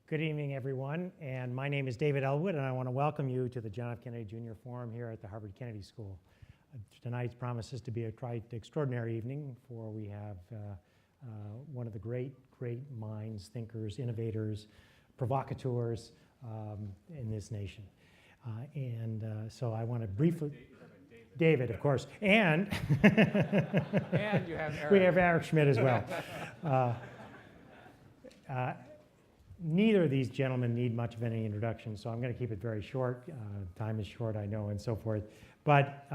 Good evening, everyone, and my name is David Elwood, and I want to welcome you to the John F. Kennedy Jr. Forum here at the Harvard Kennedy School. Tonight promises to be a quite extraordinary evening, for we have one of the great minds, thinkers, innovators, provocateurs in this nation. So I want to briefly... David, of course, and... And you have Eric. We have Eric Schmidt as well. Neither of these gentlemen need much of any introduction, so I'm going to keep it very short. Time is short, I know, and so forth. But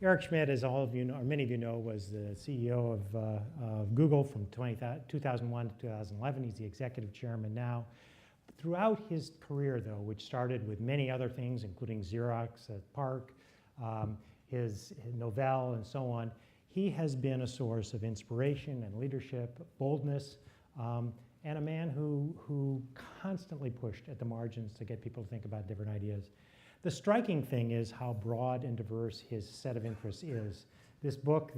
Eric Schmidt, as all of you know, or many of you know, was the CEO of Google from 2001 to 2011. He's the executive chairman now. Throughout his career, though, which started with many other things, including Xerox at Park, his Novell, and so on, he has been a source of inspiration and leadership, boldness, and a man who constantly pushed at the margins to get people to think about different ideas. The striking thing is how broad and diverse his set of interests is. This book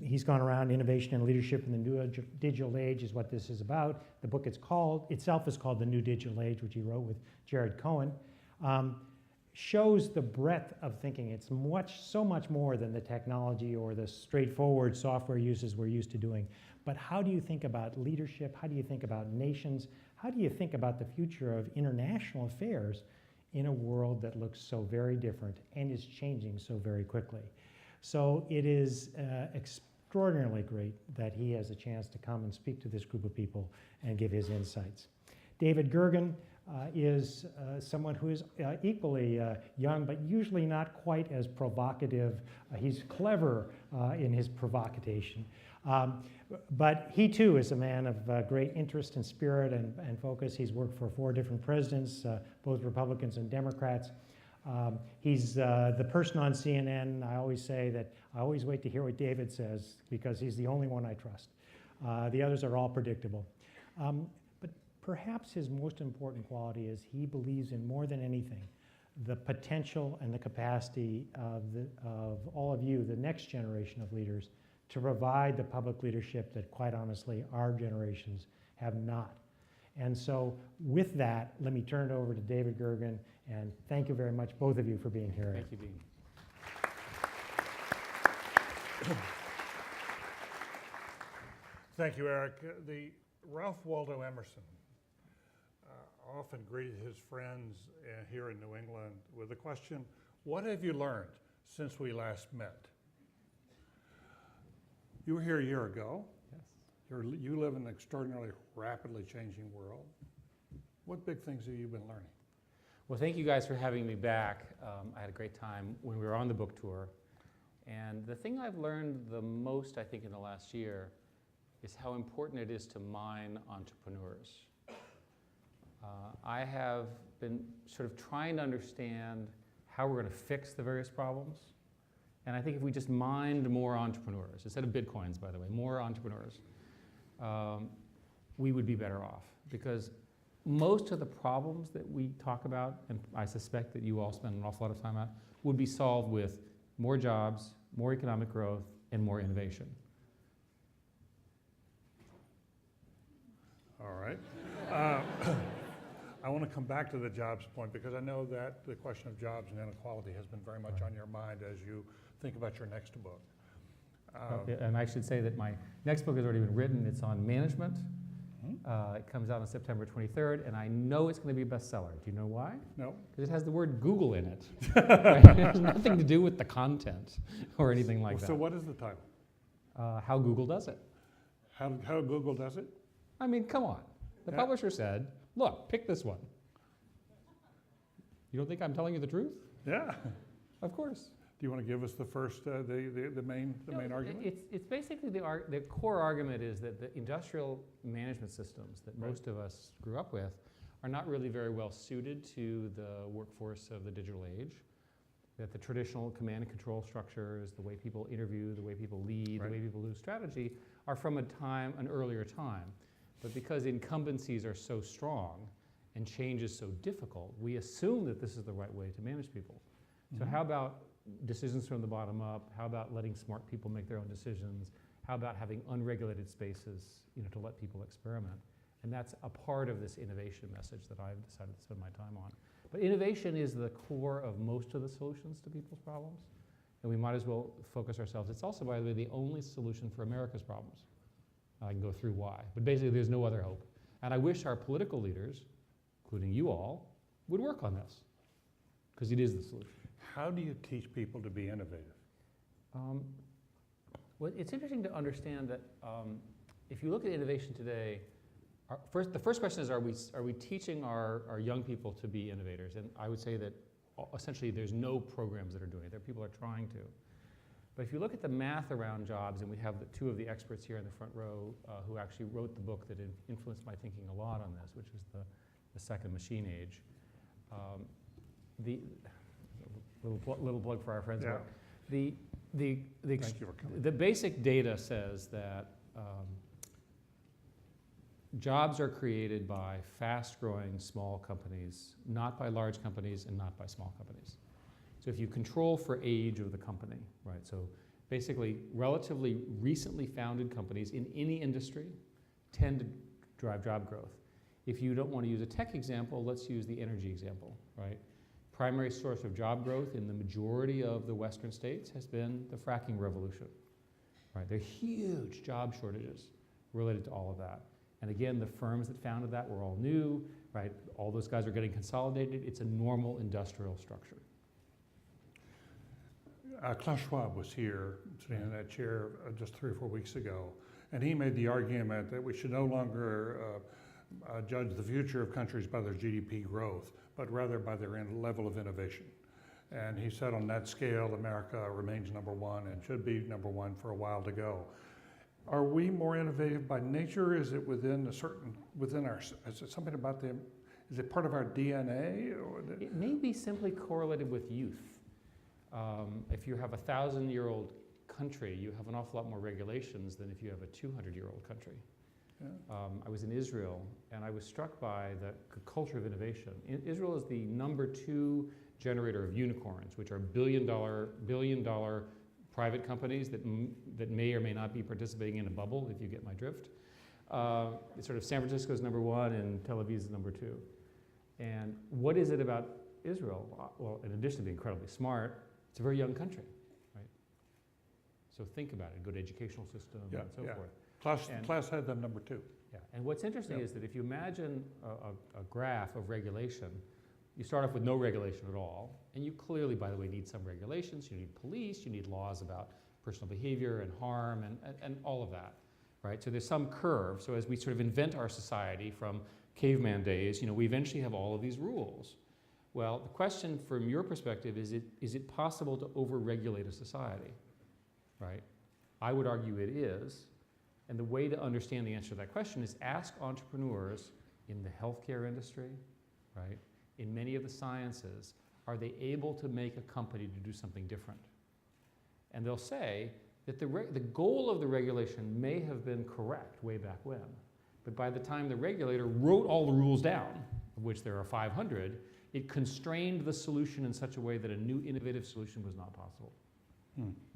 he's gone around, Innovation and Leadership in the New Digital Age, is what this is about. The book itself is called The New Digital Age, which he wrote with Jared Cohen. Shows the breadth of thinking. It's so much more than the technology or the straightforward software uses we're used to doing. But how do you think about leadership? How do you think about nations? How do you think about the future of international affairs in a world that looks so very different and is changing so very quickly? So it is extraordinarily great that he has a chance to come and speak to this group of people and give his insights. David Gergen is someone who is equally young, but usually not quite as provocative. He's clever in his provocation. But he too is a man of great interest and spirit and focus. He's worked for 4 different presidents, both Republicans and Democrats. He's the person on CNN. I always say that I always wait to hear what David says, because he's the only one I trust. The others are all predictable. But perhaps his most important quality is he believes in, more than anything, the potential and the capacity of all of you, the next generation of leaders, to provide the public leadership that, quite honestly, our generations have not. And so with that, let me turn it over to David Gergen, and thank you very much, both of you, for being here. Thank you, Dean. Thank you, Eric. The Ralph Waldo Emerson often greeted his friends here in New England with the question, "What have you learned since we last met?" You were here a year ago. Yes. You live in an extraordinarily rapidly changing world. What big things have you been learning? Well, thank you guys for having me back. I had a great time when we were on the book tour. And the thing I've learned the most, I think, in the last year is how important it is to mine entrepreneurs. I have been sort of trying to understand how we're going to fix the various problems. And I think if we just mined more entrepreneurs, instead of Bitcoins, by the way, more entrepreneurs, we would be better off. Because most of the problems that we talk about, and I suspect that you all spend an awful lot of time on, would be solved with more jobs, more economic growth, and more innovation. All right. I want to come back to the jobs point, because I know that the question of jobs and inequality has been very much on your mind as you think about your next book. And I should say that my next book has already been written. It's on management. It comes out on September 23rd, and I know it's going to be a bestseller. Do you know why? No. Because it has the word Google in it. It has nothing to do with the content or anything like that. So what is the title? How Google Does It. How Google does it? I mean, come on. The publisher said, look, pick this one. You don't think I'm telling you the truth? Yeah. Of course. Do you want to give us the first, the main argument? It's basically the core argument is that the industrial management systems that most of us grew up with are not really very well suited to the workforce of the digital age. That the traditional command and control structures, the way people interview, the way people lead, the way people do strategy, are from an earlier time. But because incumbencies are so strong and change is so difficult, we assume that this is the right way to manage people. So how about decisions from the bottom up? How about letting smart people make their own decisions? How about having unregulated spaces, to let people experiment? And that's a part of this innovation message that I've decided to spend my time on. But innovation is the core of most of the solutions to people's problems. And we might as well focus ourselves. It's also, by the way, the only solution for America's problems. I can go through why. But basically, there's no other hope. And I wish our political leaders, including you all, would work on this. Because it is the solution. How do you teach people to be innovative? Well, it's interesting to understand that if you look at innovation today, the first question is, are we teaching our young people to be innovators? And I would say that essentially there's no programs that are doing it. There people are trying to. But if you look at the math around jobs, and we have two of the experts here in the front row who actually wrote the book that influenced my thinking a lot on this, which was the second machine age. The little plug for our friends. Yeah. Thank you for coming. The basic data says that jobs are created by fast-growing small companies, not by large companies and not by small companies. So if you control for age of the company, right? So basically, relatively recently founded companies in any industry tend to drive job growth. If you don't want to use a tech example, let's use the energy example, right? Primary source of job growth in the majority of the Western states has been the fracking revolution, right? There are huge job shortages related to all of that. And again, the firms that founded that were all new, right? All those guys are getting consolidated. It's a normal industrial structure. Klaus Schwab was here, sitting in that chair just 3 or 4 weeks ago, and he made the argument that we should no longer judge the future of countries by their GDP growth, but rather by their level of innovation. And he said on that scale, America remains #1 and should be #1 for a while to go. Are we more innovative by nature? Is it within is it something about them? Is it part of our DNA? It may be simply correlated with youth. If you have a 1,000-year-old country, you have an awful lot more regulations than if you have a 200-year-old country. Yeah. I was in Israel, and I was struck by the culture of innovation. Israel is the #2 generator of unicorns, which are billion dollar private companies that may or may not be participating in a bubble, if you get my drift. It's sort of San Francisco is #1 and Tel Aviv is #2. And what is it about Israel? Well, in addition to being incredibly smart, it's a very young country, right? So think about it, good educational system and so forth. Class had them #2. Yeah, and what's interesting is that if you imagine a graph of regulation, you start off with no regulation at all, and you clearly, by the way, need some regulations. You need police, you need laws about personal behavior and harm and all of that, right? So there's some curve. So as we sort of invent our society from caveman days, we eventually have all of these rules. Well, the question from your perspective is it possible to over-regulate a society, right? I would argue it is. And the way to understand the answer to that question is ask entrepreneurs in the healthcare industry, right? In many of the sciences, are they able to make a company to do something different? And they'll say that the goal of the regulation may have been correct way back when, but by the time the regulator wrote all the rules down, of which there are 500, it constrained the solution in such a way that a new innovative solution was not possible.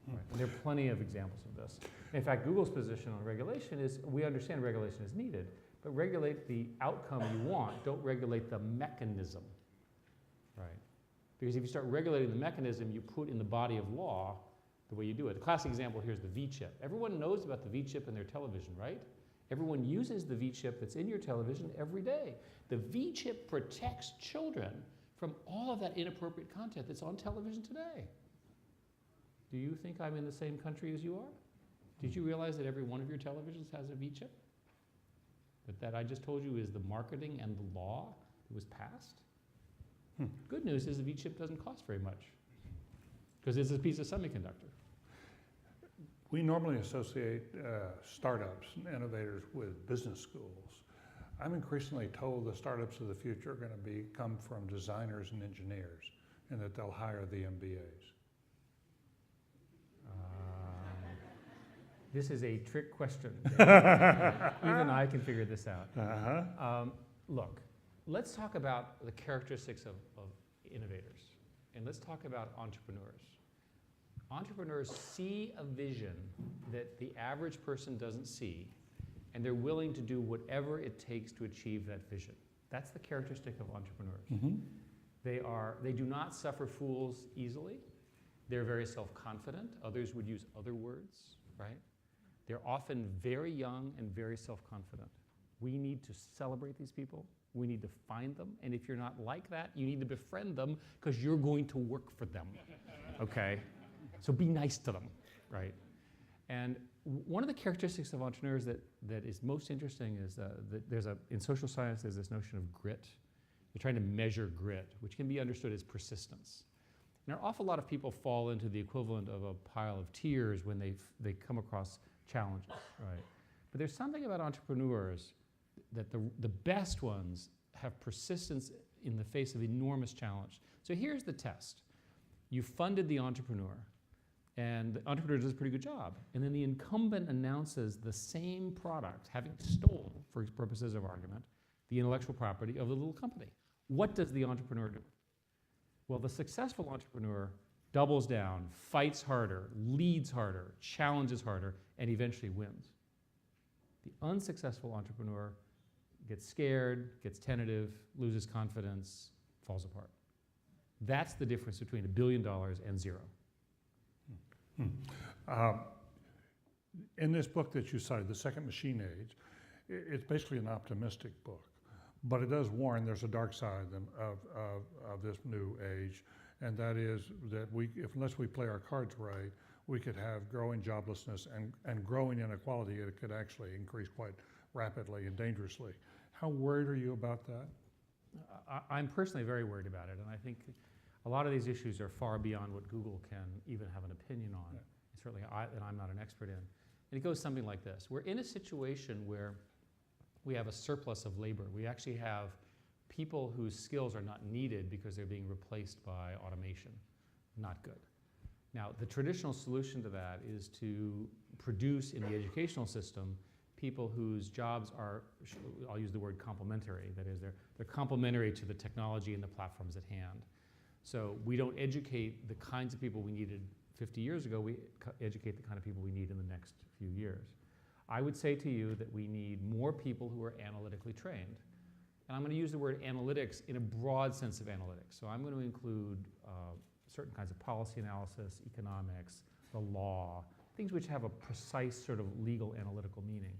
Right. And there are plenty of examples of this. In fact, Google's position on regulation is we understand regulation is needed, but regulate the outcome you want, don't regulate the mechanism, right? Because if you start regulating the mechanism, you put in the body of law the way you do it. The classic example here is the V-chip. Everyone knows about the V-chip in their television, right? Everyone uses the V-chip that's in your television every day. The V-chip protects children from all of that inappropriate content that's on television today. Do you think I'm in the same country as you are? Did you realize that every one of your televisions has a V-chip? That I just told you is the marketing and the law that was passed? Good news is the V-chip doesn't cost very much because it's a piece of semiconductor. We normally associate startups and innovators with business schools. I'm increasingly told the startups of the future are going to come from designers and engineers, and that they'll hire the MBAs. This is a trick question. Even I can figure this out. Look, let's talk about the characteristics of innovators, and let's talk about entrepreneurs. Entrepreneurs see a vision that the average person doesn't see, and they're willing to do whatever it takes to achieve that vision. That's the characteristic of entrepreneurs. Mm-hmm. They do not suffer fools easily. They're very self-confident. Others would use other words, right? They're often very young and very self-confident. We need to celebrate these people. We need to find them. And if you're not like that, you need to befriend them because you're going to work for them, okay? So be nice to them, right? And one of the characteristics of entrepreneurs that is most interesting is that in social science, there's this notion of grit. You're trying to measure grit, which can be understood as persistence. And an awful lot of people fall into the equivalent of a pile of tears when they come across challenges, right? But there's something about entrepreneurs that the best ones have persistence in the face of enormous challenge. So here's the test. You funded the entrepreneur, and the entrepreneur does a pretty good job. And then the incumbent announces the same product, having stolen, for purposes of argument, the intellectual property of the little company. What does the entrepreneur do? Well, the successful entrepreneur doubles down, fights harder, leads harder, challenges harder, and eventually wins. The unsuccessful entrepreneur gets scared, gets tentative, loses confidence, falls apart. That's the difference between $1 billion and zero. In this book that you cited, The Second Machine Age, it's basically an optimistic book, but it does warn there's a dark side of this new age, and that is that unless we play our cards right, we could have growing joblessness and growing inequality. It could actually increase quite rapidly and dangerously. How worried are you about that? I'm personally very worried about it, and I think a lot of these issues are far beyond what Google can even have an opinion on. Yeah. Certainly, I'm not an expert in. And it goes something like this. We're in a situation where we have a surplus of labor. We actually have people whose skills are not needed because they're being replaced by automation. Not good. Now, the traditional solution to that is to produce in the educational system people whose jobs are, I'll use the word complementary, that is, they're complementary to the technology and the platforms at hand. So we don't educate the kinds of people we needed 50 years ago, we educate the kind of people we need in the next few years. I would say to you that we need more people who are analytically trained. And I'm going to use the word analytics in a broad sense of analytics. So I'm going to include certain kinds of policy analysis, economics, the law, things which have a precise sort of legal analytical meaning.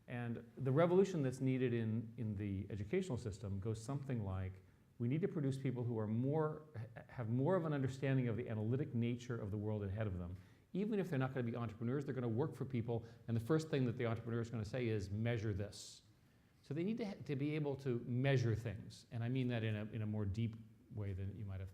And the revolution that's needed in the educational system goes something like, we need to produce people who are have more of an understanding of the analytic nature of the world ahead of them. Even if they're not going to be entrepreneurs, they're going to work for people, and the first thing that the entrepreneur is going to say is, measure this. So they need to be able to measure things, and I mean that in a more deep way than you might have.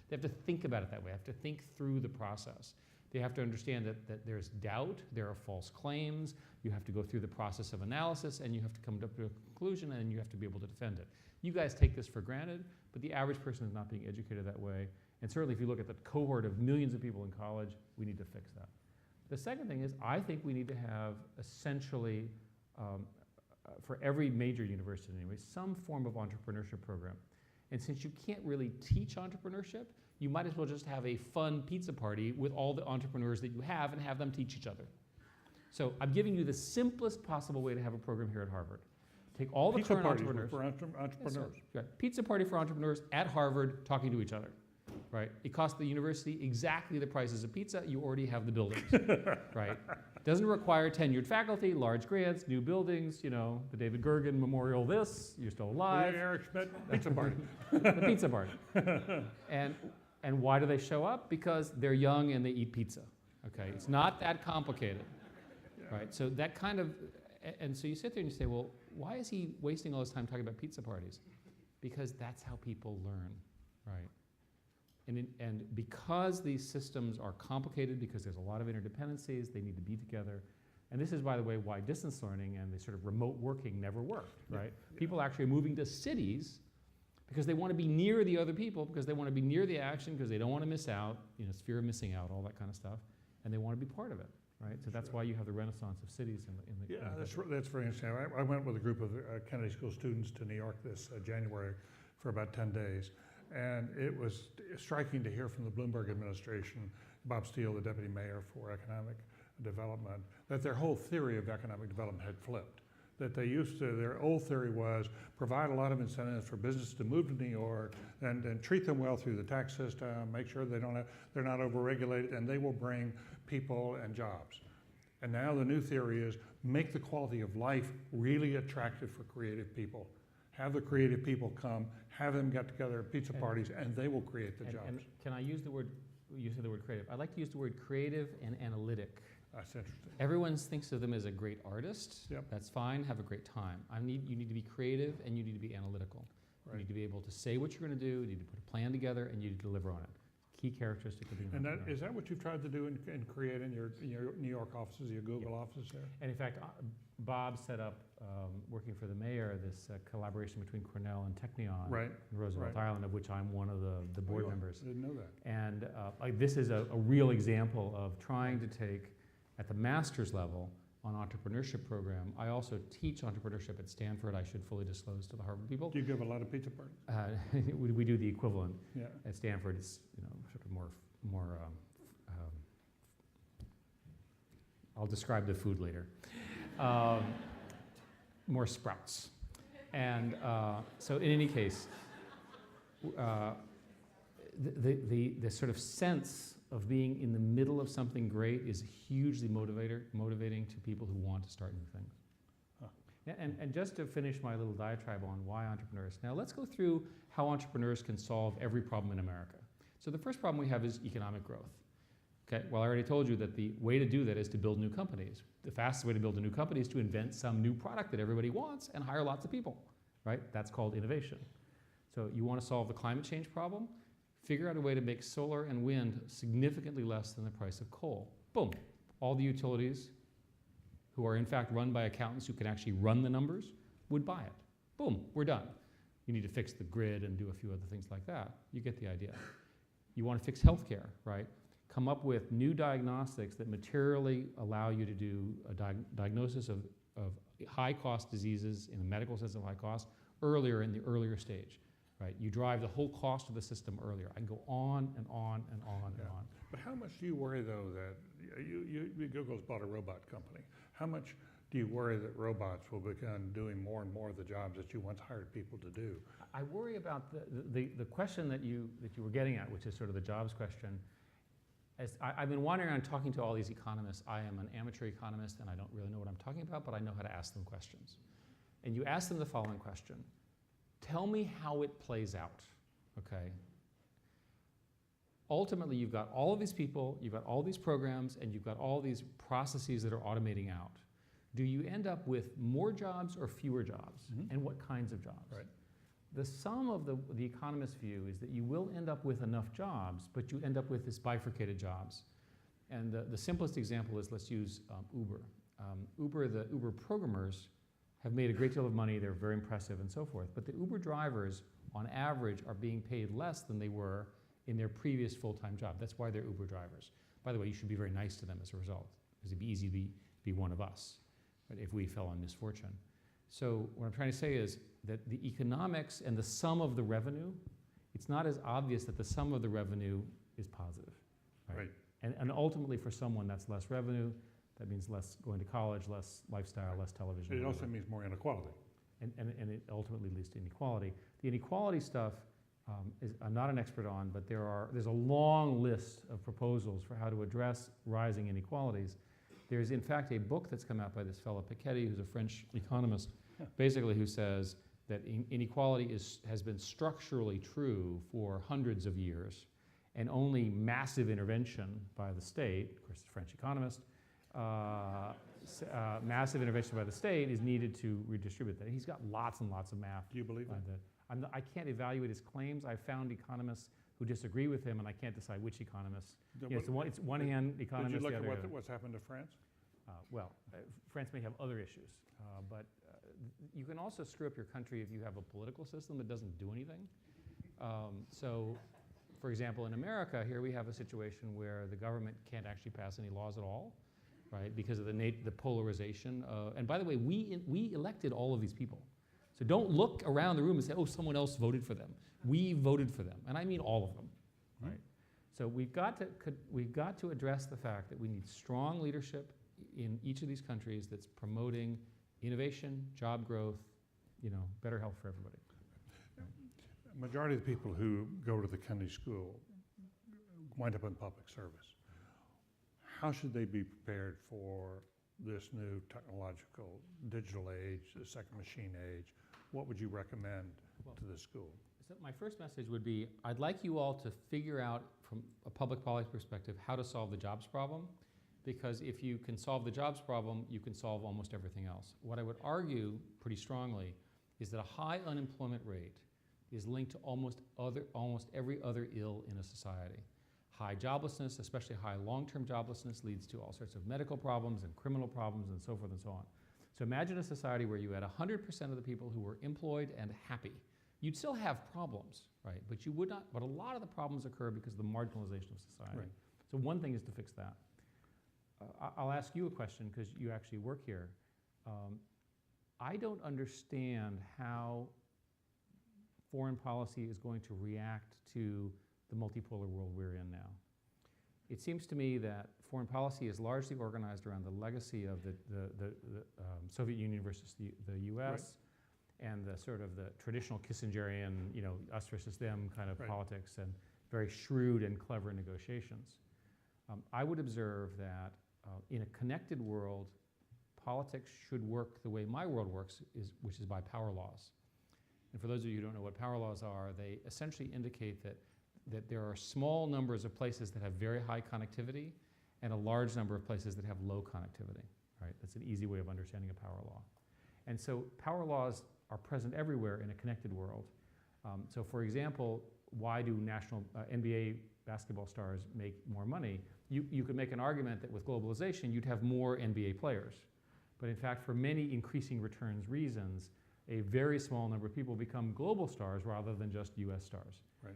They have to think about it that way. They have to think through the process. They have to understand that there's doubt, there are false claims, you have to go through the process of analysis, and you have to come up to a conclusion, and you have to be able to defend it. You guys take this for granted, but the average person is not being educated that way. And certainly if you look at the cohort of millions of people in college, we need to fix that. The second thing is, I think we need to have essentially, for every major university anyway, some form of entrepreneurship program. And since you can't really teach entrepreneurship, you might as well just have a fun pizza party with all the entrepreneurs that you have and have them teach each other. So I'm giving you the simplest possible way to have a program here at Harvard. Take all the current entrepreneurs. For entrepreneurs. Yes, pizza party for entrepreneurs at Harvard talking to each other. Right? It costs the university exactly the prices of pizza. You already have the buildings. Right? Doesn't require tenured faculty, large grants, new buildings, you know, the David Gergen Memorial this, you're still alive. Eric Schmidt, pizza party. The pizza party. And why do they show up? Because they're young and they eat pizza. Okay? It's not that complicated. Right? So that kind of, and so you sit there and you say, well, why is he wasting all his time talking about pizza parties? Because that's how people learn, right? And because these systems are complicated, because there's a lot of interdependencies, they need to be together. And this is, by the way, why distance learning and the sort of remote working never worked, right? Yeah. People actually are moving to cities because they want to be near the other people, because they want to be near the action, because they don't want to miss out, you know, fear of missing out, all that kind of stuff, and they want to be part of it. Right, so that's why you have the renaissance of cities in the yeah, that's very interesting. I went with a group of Kennedy School students to New York this January for about 10 days, and it was striking to hear from the Bloomberg administration, Bob Steele, the deputy mayor for economic development, that their whole theory of economic development had flipped. That they used to, their old theory was provide a lot of incentives for business to move to New York and treat them well through the tax system, make sure they're not overregulated, and they will bring people and jobs. And now the new theory is make the quality of life really attractive for creative people. Have the creative people come, have them get together at pizza parties, and they will create the jobs. And can I use the word, you said the word creative. I'd like to use the word creative and analytic. That's interesting. Everyone thinks of them as a great artist. Yep. That's fine, have a great time. You need to be creative and you need to be analytical. Right. You need to be able to say what you're going to do, you need to put a plan together, and you need to deliver on it. Key characteristic of being an And entrepreneur. is that what you've tried to do in creating your New York offices, your Google office there? And in fact, Bob set up, working for the mayor, this collaboration between Cornell and Technion Right. in Roosevelt Right. Island, of which I'm one of the board Oh, members. I didn't know that. And this is a real example of trying to take, at the master's level, on entrepreneurship program. I also teach entrepreneurship at Stanford. I should fully disclose to the Harvard people. Do you give a lot of pizza parties? We do the equivalent Yeah. at Stanford. It's sort of more. I'll describe the food later. More sprouts, and so in any case, the sort of sense of being in the middle of something great is hugely motivating to people who want to start new things. Huh. And just to finish my little diatribe on why entrepreneurs. Now let's go through how entrepreneurs can solve every problem in America. So the first problem we have is economic growth. Okay, well, I already told you that the way to do that is to build new companies. The fastest way to build a new company is to invent some new product that everybody wants and hire lots of people, right? That's called innovation. So you want to solve the climate change problem? Figure out a way to make solar and wind significantly less than the price of coal. Boom. All the utilities, who are in fact run by accountants who can actually run the numbers, would buy it. Boom, we're done. You need to fix the grid and do a few other things like that. You get the idea. You want to fix healthcare, right? Come up with new diagnostics that materially allow you to do a diagnosis of high-cost diseases in the medical sense of high cost earlier in the earlier stage. Right, you drive the whole cost of the system earlier. I can go on and on and on and on. But how much do you worry, though, that Google's bought a robot company? How much do you worry that robots will begin doing more and more of the jobs that you once hired people to do? I worry about the question that you were getting at, which is sort of the jobs question. I've been wandering around talking to all these economists. I am an amateur economist, and I don't really know what I'm talking about, but I know how to ask them questions. And you ask them the following question. Tell me how it plays out, okay? Ultimately, you've got all of these people, you've got all these programs, and you've got all these processes that are automating out. Do you end up with more jobs or fewer jobs? Mm-hmm. And what kinds of jobs? Right. The sum of the economist's view is that you will end up with enough jobs, but you end up with this bifurcated jobs. And the simplest example is, let's use Uber. The Uber programmers have made a great deal of money, they're very impressive and so forth, but the Uber drivers, on average, are being paid less than they were in their previous full-time job. That's why they're Uber drivers. By the way, you should be very nice to them as a result, because it'd be easy to be one of us, right, if we fell on misfortune. So what I'm trying to say is that the economics and the sum of the revenue, it's not as obvious that the sum of the revenue is positive. Right. And ultimately, for someone, that's less revenue. That means less going to college, less lifestyle, less television. It also means more inequality. And it ultimately leads to inequality. The inequality stuff I'm not an expert on, but there's a long list of proposals for how to address rising inequalities. There's in fact a book that's come out by this fellow Piketty, who's a French economist, basically who says that inequality has been structurally true for hundreds of years, and only massive intervention by the state, of course, the French economist, massive intervention by the state is needed to redistribute that. He's got lots and lots of math. Do you believe that? I can't evaluate his claims. I've found economists who disagree with him, and I can't decide which economists. It's one hand economist. Did you look the other at what's happened to France? France may have other issues, but you can also screw up your country if you have a political system that doesn't do anything. So, for example, in America, here we have a situation where the government can't actually pass any laws at all, right? Because of the polarization. And by the way, we elected all of these people. So don't look around the room and say, oh, someone else voted for them. We voted for them, and I mean all of them, right? So we've got to address the fact that we need strong leadership in each of these countries that's promoting innovation, job growth, better health for everybody. Majority of the people who go to the Kennedy School wind up in public service. How should they be prepared for this new technological digital age, the second machine age? What would you recommend to the school? So my first message would be, I'd like you all to figure out from a public policy perspective how to solve the jobs problem, because if you can solve the jobs problem, you can solve almost everything else. What I would argue pretty strongly is that a high unemployment rate is linked to almost every other ill in a society. High joblessness, especially high long-term joblessness, leads to all sorts of medical problems and criminal problems and so forth and so on. So imagine a society where you had 100% of the people who were employed and happy. You'd still have problems, right? But you would not, but a lot of the problems occur because of the marginalization of society. Right. So one thing is to fix that. I'll ask you a question because you actually work here. I don't understand how foreign policy is going to react to the multipolar world we're in now. It seems to me that foreign policy is largely organized around the legacy of the Soviet Union versus the US, right, and the sort of the traditional Kissingerian, us versus them kind of, right, politics and very shrewd and clever negotiations. I would observe that in a connected world, politics should work the way my world works, which is by power laws. And for those of you who don't know what power laws are, they essentially indicate that there are small numbers of places that have very high connectivity and a large number of places that have low connectivity, right? That's an easy way of understanding a power law. And so power laws are present everywhere in a connected world. So for example, why do national NBA basketball stars make more money? You could make an argument that with globalization, you'd have more NBA players. But in fact, for many increasing returns reasons, a very small number of people become global stars rather than just US stars. Right.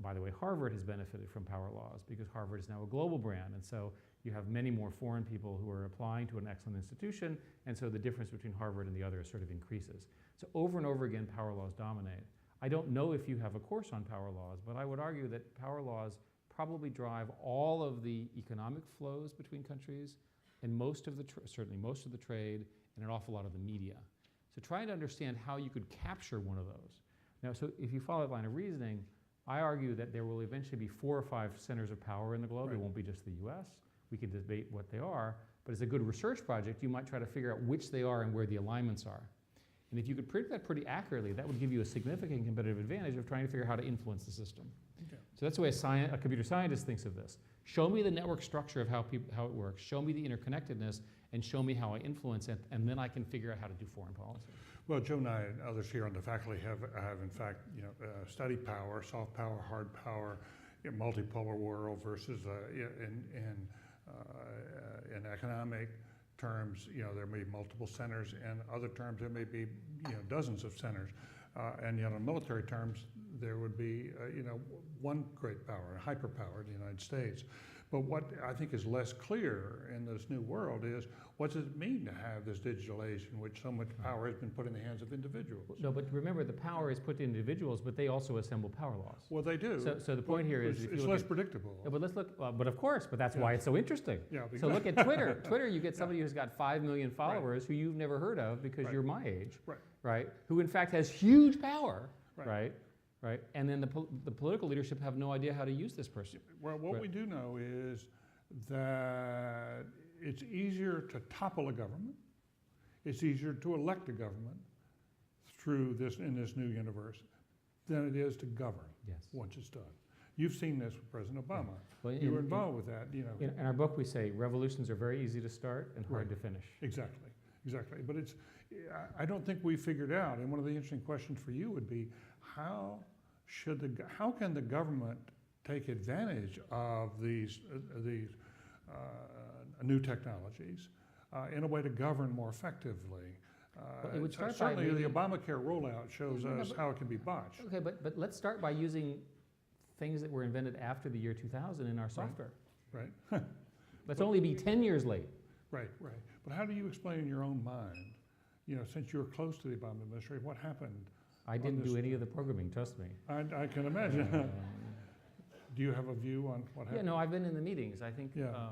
By the way, Harvard has benefited from power laws because Harvard is now a global brand, and so you have many more foreign people who are applying to an excellent institution, and so the difference between Harvard and the others sort of increases. So over and over again, power laws dominate. I don't know if you have a course on power laws, but I would argue that power laws probably drive all of the economic flows between countries and certainly most of the trade and an awful lot of the media. So trying to understand how you could capture one of those. Now, so if you follow that line of reasoning, I argue that there will eventually be 4 or 5 centers of power in the globe. Right. It won't be just the US. We can debate what they are, but as a good research project, you might try to figure out which they are and where the alignments are. And if you could predict that pretty accurately, that would give you a significant competitive advantage of trying to figure out how to influence the system. Okay. So that's the way a computer scientist thinks of this. Show me the network structure of how it works, show me the interconnectedness, and show me how I influence it, and then I can figure out how to do foreign policy. Well, Joe and I and others here on the faculty have in fact, studied power, soft power, hard power, multipolar world versus in economic terms, there may be multiple centers, and other terms there may be, dozens of centers, and yet in military terms there would be, one great power, a hyperpower in the United States. But what I think is less clear in this new world is, what does it mean to have this digital age in which so much power has been put in the hands of individuals? No, but remember, the power is put to individuals, but they also assemble power laws. Well, they do. So the point here is, it's less predictable. No, but let's look. But of course, but that's why it's so interesting. Yeah. So look at Twitter. Twitter, you get somebody who's got 5 million followers who you've never heard of because you're my age, right? Who in fact has huge power, right? Right, and then the political leadership have no idea how to use this person. Well, what we do know is that it's easier to topple a government. It's easier to elect a government through this, in this new universe, than it is to govern. Yes. Once it's done. You've seen this with President Obama. Well, you were involved with that. In our book, we say revolutions are very easy to start and hard to finish. Exactly. But I don't think we figured out. And one of the interesting questions for you would be, how can the government take advantage of these new technologies in a way to govern more effectively? It would start certainly the Obamacare rollout shows us how it can be botched. Okay, but let's start by using things that were invented after the year 2000 in our software. Right. Let's only be 10 years late. Right. But how do you explain in your own mind, since you were close to the Obama administration, what happened? I didn't do any of the programming, trust me. I can imagine. Do you have a view on what happened? Yeah, no, I've been in the meetings. I think, Yeah.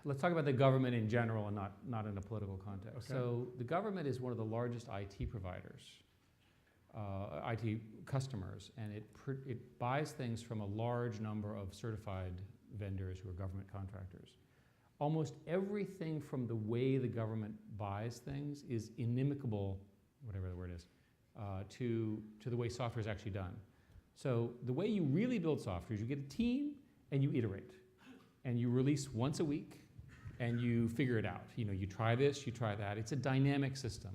let's talk about the government in general and not in a political context. Okay. So the government is one of the largest IT providers, IT customers, and it buys things from a large number of certified vendors who are government contractors. Almost everything from the way the government buys things is inimical, whatever the word is, to the way software is actually done. So the way you really build software is you get a team and you iterate. And you release once a week and you figure it out. You know, you try this, you try that. It's a dynamic system.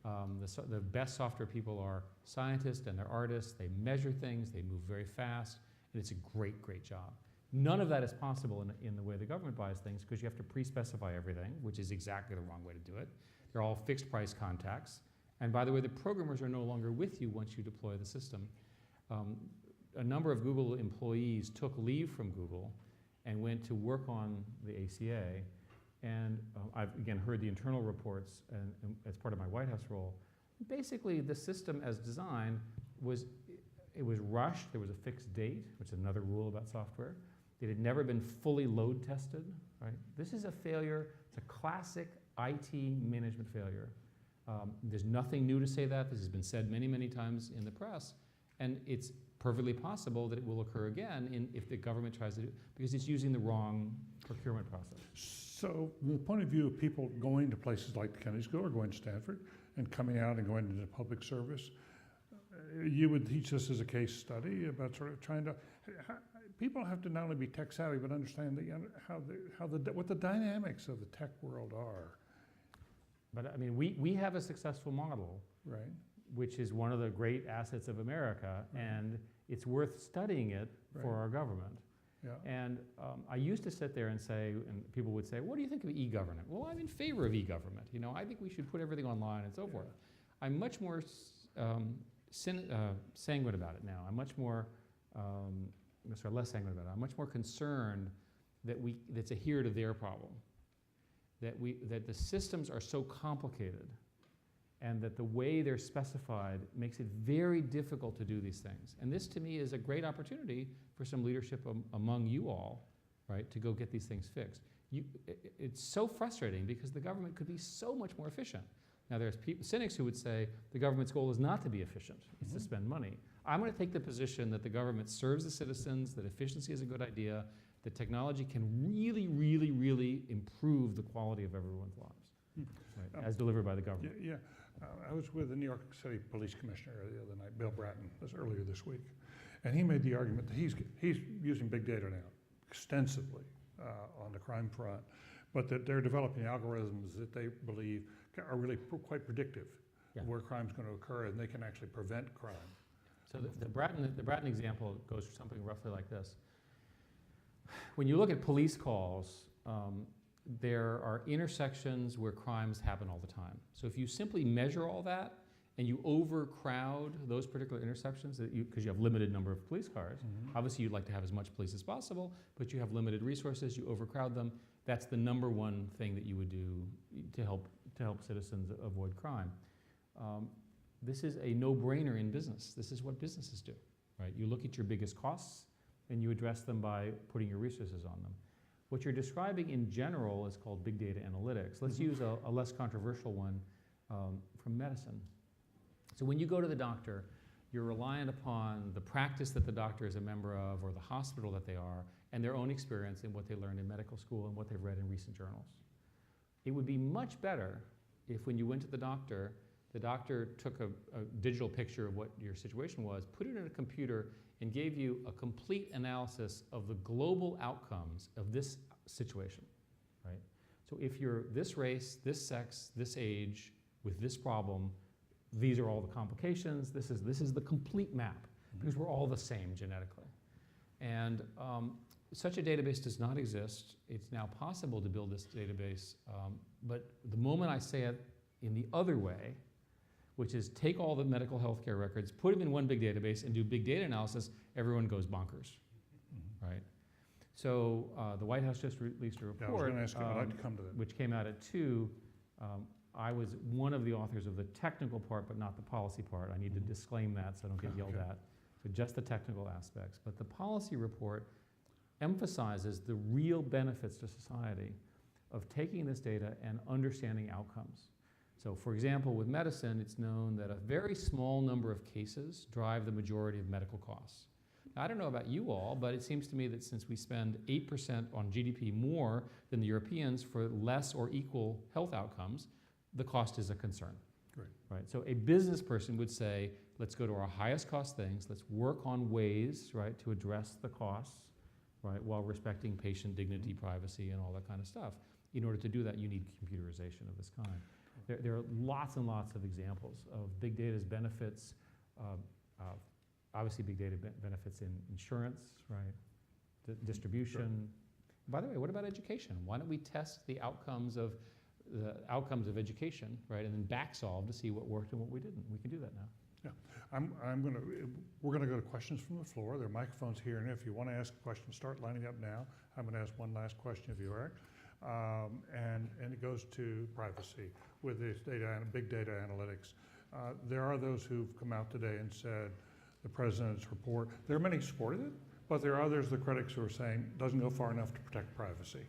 The best software people are scientists and they're artists. They measure things, they move very fast, and it's a great, great job. None of that is possible in the way the government buys things because you have to pre-specify everything, which is exactly the wrong way to do it. They're all fixed price contracts. And by the way, the programmers are no longer with you once you deploy the system. A number of Google employees took leave from Google and went to work on the ACA. And I've, again, heard the internal reports and as part of my White House role. Basically, the system as designed was rushed. There was a fixed date, which is another rule about software. It had never been fully load tested, right? This is a failure. It's a classic IT management failure. There's nothing new to say that. This has been said many, many times in the press. And it's perfectly possible that it will occur again if the government tries to do it, because it's using the wrong procurement process. So from the point of view of people going to places like the Kennedy School or going to Stanford and coming out and going into public service, you would teach this as a case study about sort of trying to, people have to not only be tech savvy, but understand what the dynamics of the tech world are. But I mean, we have a successful model, Right. which is one of the great assets of America, and it's worth studying it for our government. Yeah. And I used to sit there and say, and people would say, what do you think of e-government? Well, I'm in favor of e-government. You know, I think we should put everything online and so forth. I'm much more sanguine about it now. I'm much more, less sanguine about it. I'm much more concerned that that's a here to there problem. That the systems are so complicated and that the way they're specified makes it very difficult to do these things. And this, to me, is a great opportunity for some leadership among you all, right, to go get these things fixed. It's so frustrating because the government could be so much more efficient. Now, there's cynics who would say the government's goal is not to be efficient, it's to spend money. I'm going to take the position that the government serves the citizens, that efficiency is a good idea, that technology can really, really, really improve the quality of everyone's lives, right, as delivered by the government. Yeah. I was with the New York City Police Commissioner the other night, Bill Bratton, earlier this week, and he made the argument that he's using big data now extensively on the crime front, but that they're developing algorithms that they believe are really quite predictive of where crime's going to occur, and they can actually prevent crime. So the Bratton example goes for something roughly like this. When you look at police calls, there are intersections where crimes happen all the time. So if you simply measure all that and you overcrowd those particular intersections, because you have limited number of police cars, obviously you'd like to have as much police as possible, but you have limited resources, you overcrowd them. That's the number one thing that you would do to help citizens avoid crime. This is a no-brainer in business. This is what businesses do, right? You look at your biggest costs and you address them by putting your resources on them. What you're describing in general is called big data analytics. Let's use a less controversial one from medicine. So when you go to the doctor, you're reliant upon the practice that the doctor is a member of or the hospital that they are and their own experience and what they learned in medical school and what they've read in recent journals. It would be much better if when you went to the doctor took a digital picture of what your situation was, put it in a computer, and gave you a complete analysis of the global outcomes of this situation, right? So if you're this race, this sex, this age, with this problem, these are all the complications, this is the complete map, because we're all the same genetically. And such a database does not exist. It's now possible to build this database, but the moment I say it in the other way, which is take all the medical healthcare records, put them in one big database, and do big data analysis, everyone goes bonkers, right? So the White House just released a report, I was going to ask you, I'd like to come to that. which came out at 2. I was one of the authors of the technical part, but not the policy part. I need to disclaim that so I don't get yelled at. So just the technical aspects. But the policy report emphasizes the real benefits to society of taking this data and understanding outcomes. So for example, with medicine, it's known that a very small number of cases drive the majority of medical costs. Now, I don't know about you all, but it seems to me that since we spend 8% on GDP more than the Europeans for less or equal health outcomes, the cost is a concern. Right? So a business person would say, let's go to our highest cost things, let's work on ways, right, to address the costs, right, while respecting patient dignity, privacy, and all that kind of stuff. In order to do that, you need computerization of this kind. There are lots and lots of examples of big data's benefits. Obviously, big data benefits in insurance, right, distribution. By the way, what about education? Why don't we test the outcomes of education, right, and then back solve to see what worked and what we didn't? We can do that now. Yeah, we're gonna go to questions from the floor. There are microphones here, and if you want to ask a question, start lining up now. I'm gonna ask one last question of you, Eric. And it goes to privacy with this data and big data analytics. There are those who've come out today and said the president's report, there are many who supported it, but there are others, the critics, who are saying it doesn't go far enough to protect privacy.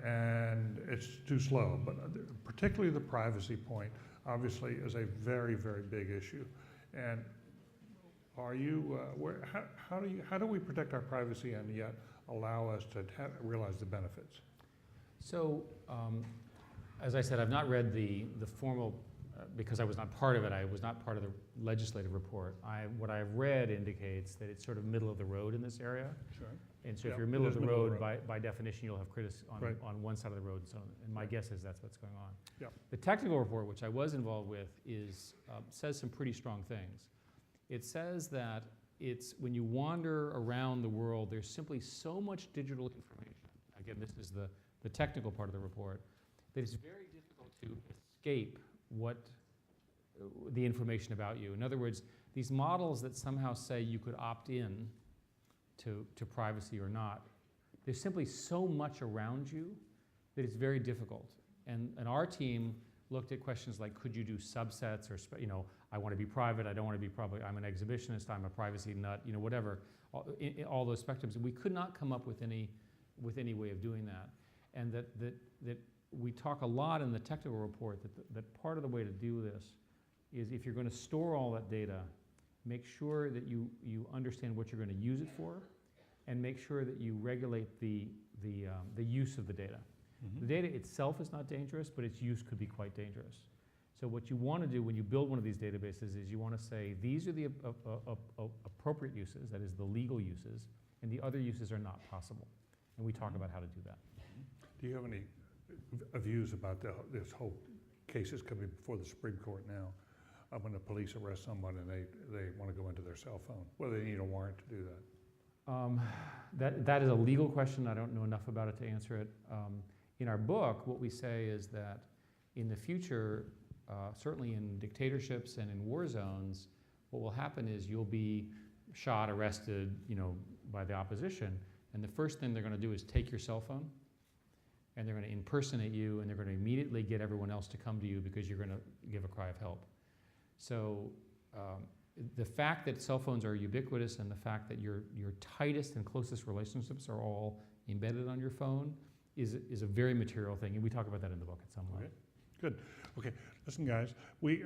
And it's too slow, but particularly the privacy point obviously is a very, very big issue. And are you, how do we protect our privacy and yet allow us to realize the benefits? So, as I said, I've not read the formal, because I was not part of it, I was not part of the legislative report. What I've read indicates that it's sort of middle of the road in this area. Sure. And so Yep, if you're middle of the middle of road, the road. by definition, you'll have critics on one side of the road and so on. And my Right. guess is that's what's going on. Yep. The technical report, which I was involved with, says some pretty strong things. It says that when you wander around the world, there's simply so much digital information. Again, this is the technical part of the report, that it's very difficult to escape the information about you. In other words, these models that somehow say you could opt in to privacy or not, there's simply so much around you that it's very difficult. And our team looked at questions like, could you do subsets, or I want to be private, I don't want to be public, I'm an exhibitionist, I'm a privacy nut, whatever, all those spectrums. And we could not come up with any way of doing that. And that we talk a lot in the technical report that part of the way to do this is, if you're going to store all that data, make sure that you understand what you're going to use it for, and make sure that you regulate the use of the data. Mm-hmm. The data itself is not dangerous, but its use could be quite dangerous. So what you want to do when you build one of these databases is you want to say, these are the appropriate uses, that is the legal uses, and the other uses are not possible. And we talk about how to do that. Do you have any views about this whole case is coming before the Supreme Court now, when the police arrest someone and they want to go into their cell phone, whether they need a warrant to do that? That is a legal question. I don't know enough about it to answer it. In our book, what we say is that in the future, certainly in dictatorships and in war zones, what will happen is you'll be shot, arrested, by the opposition, and the first thing they're going to do is take your cell phone, and they're going to impersonate you, and they're going to immediately get everyone else to come to you because you're going to give a cry of help. So the fact that cell phones are ubiquitous, and the fact that your tightest and closest relationships are all embedded on your phone is a very material thing, and we talk about that in the book at some level. Okay. Good. Okay, listen, guys. We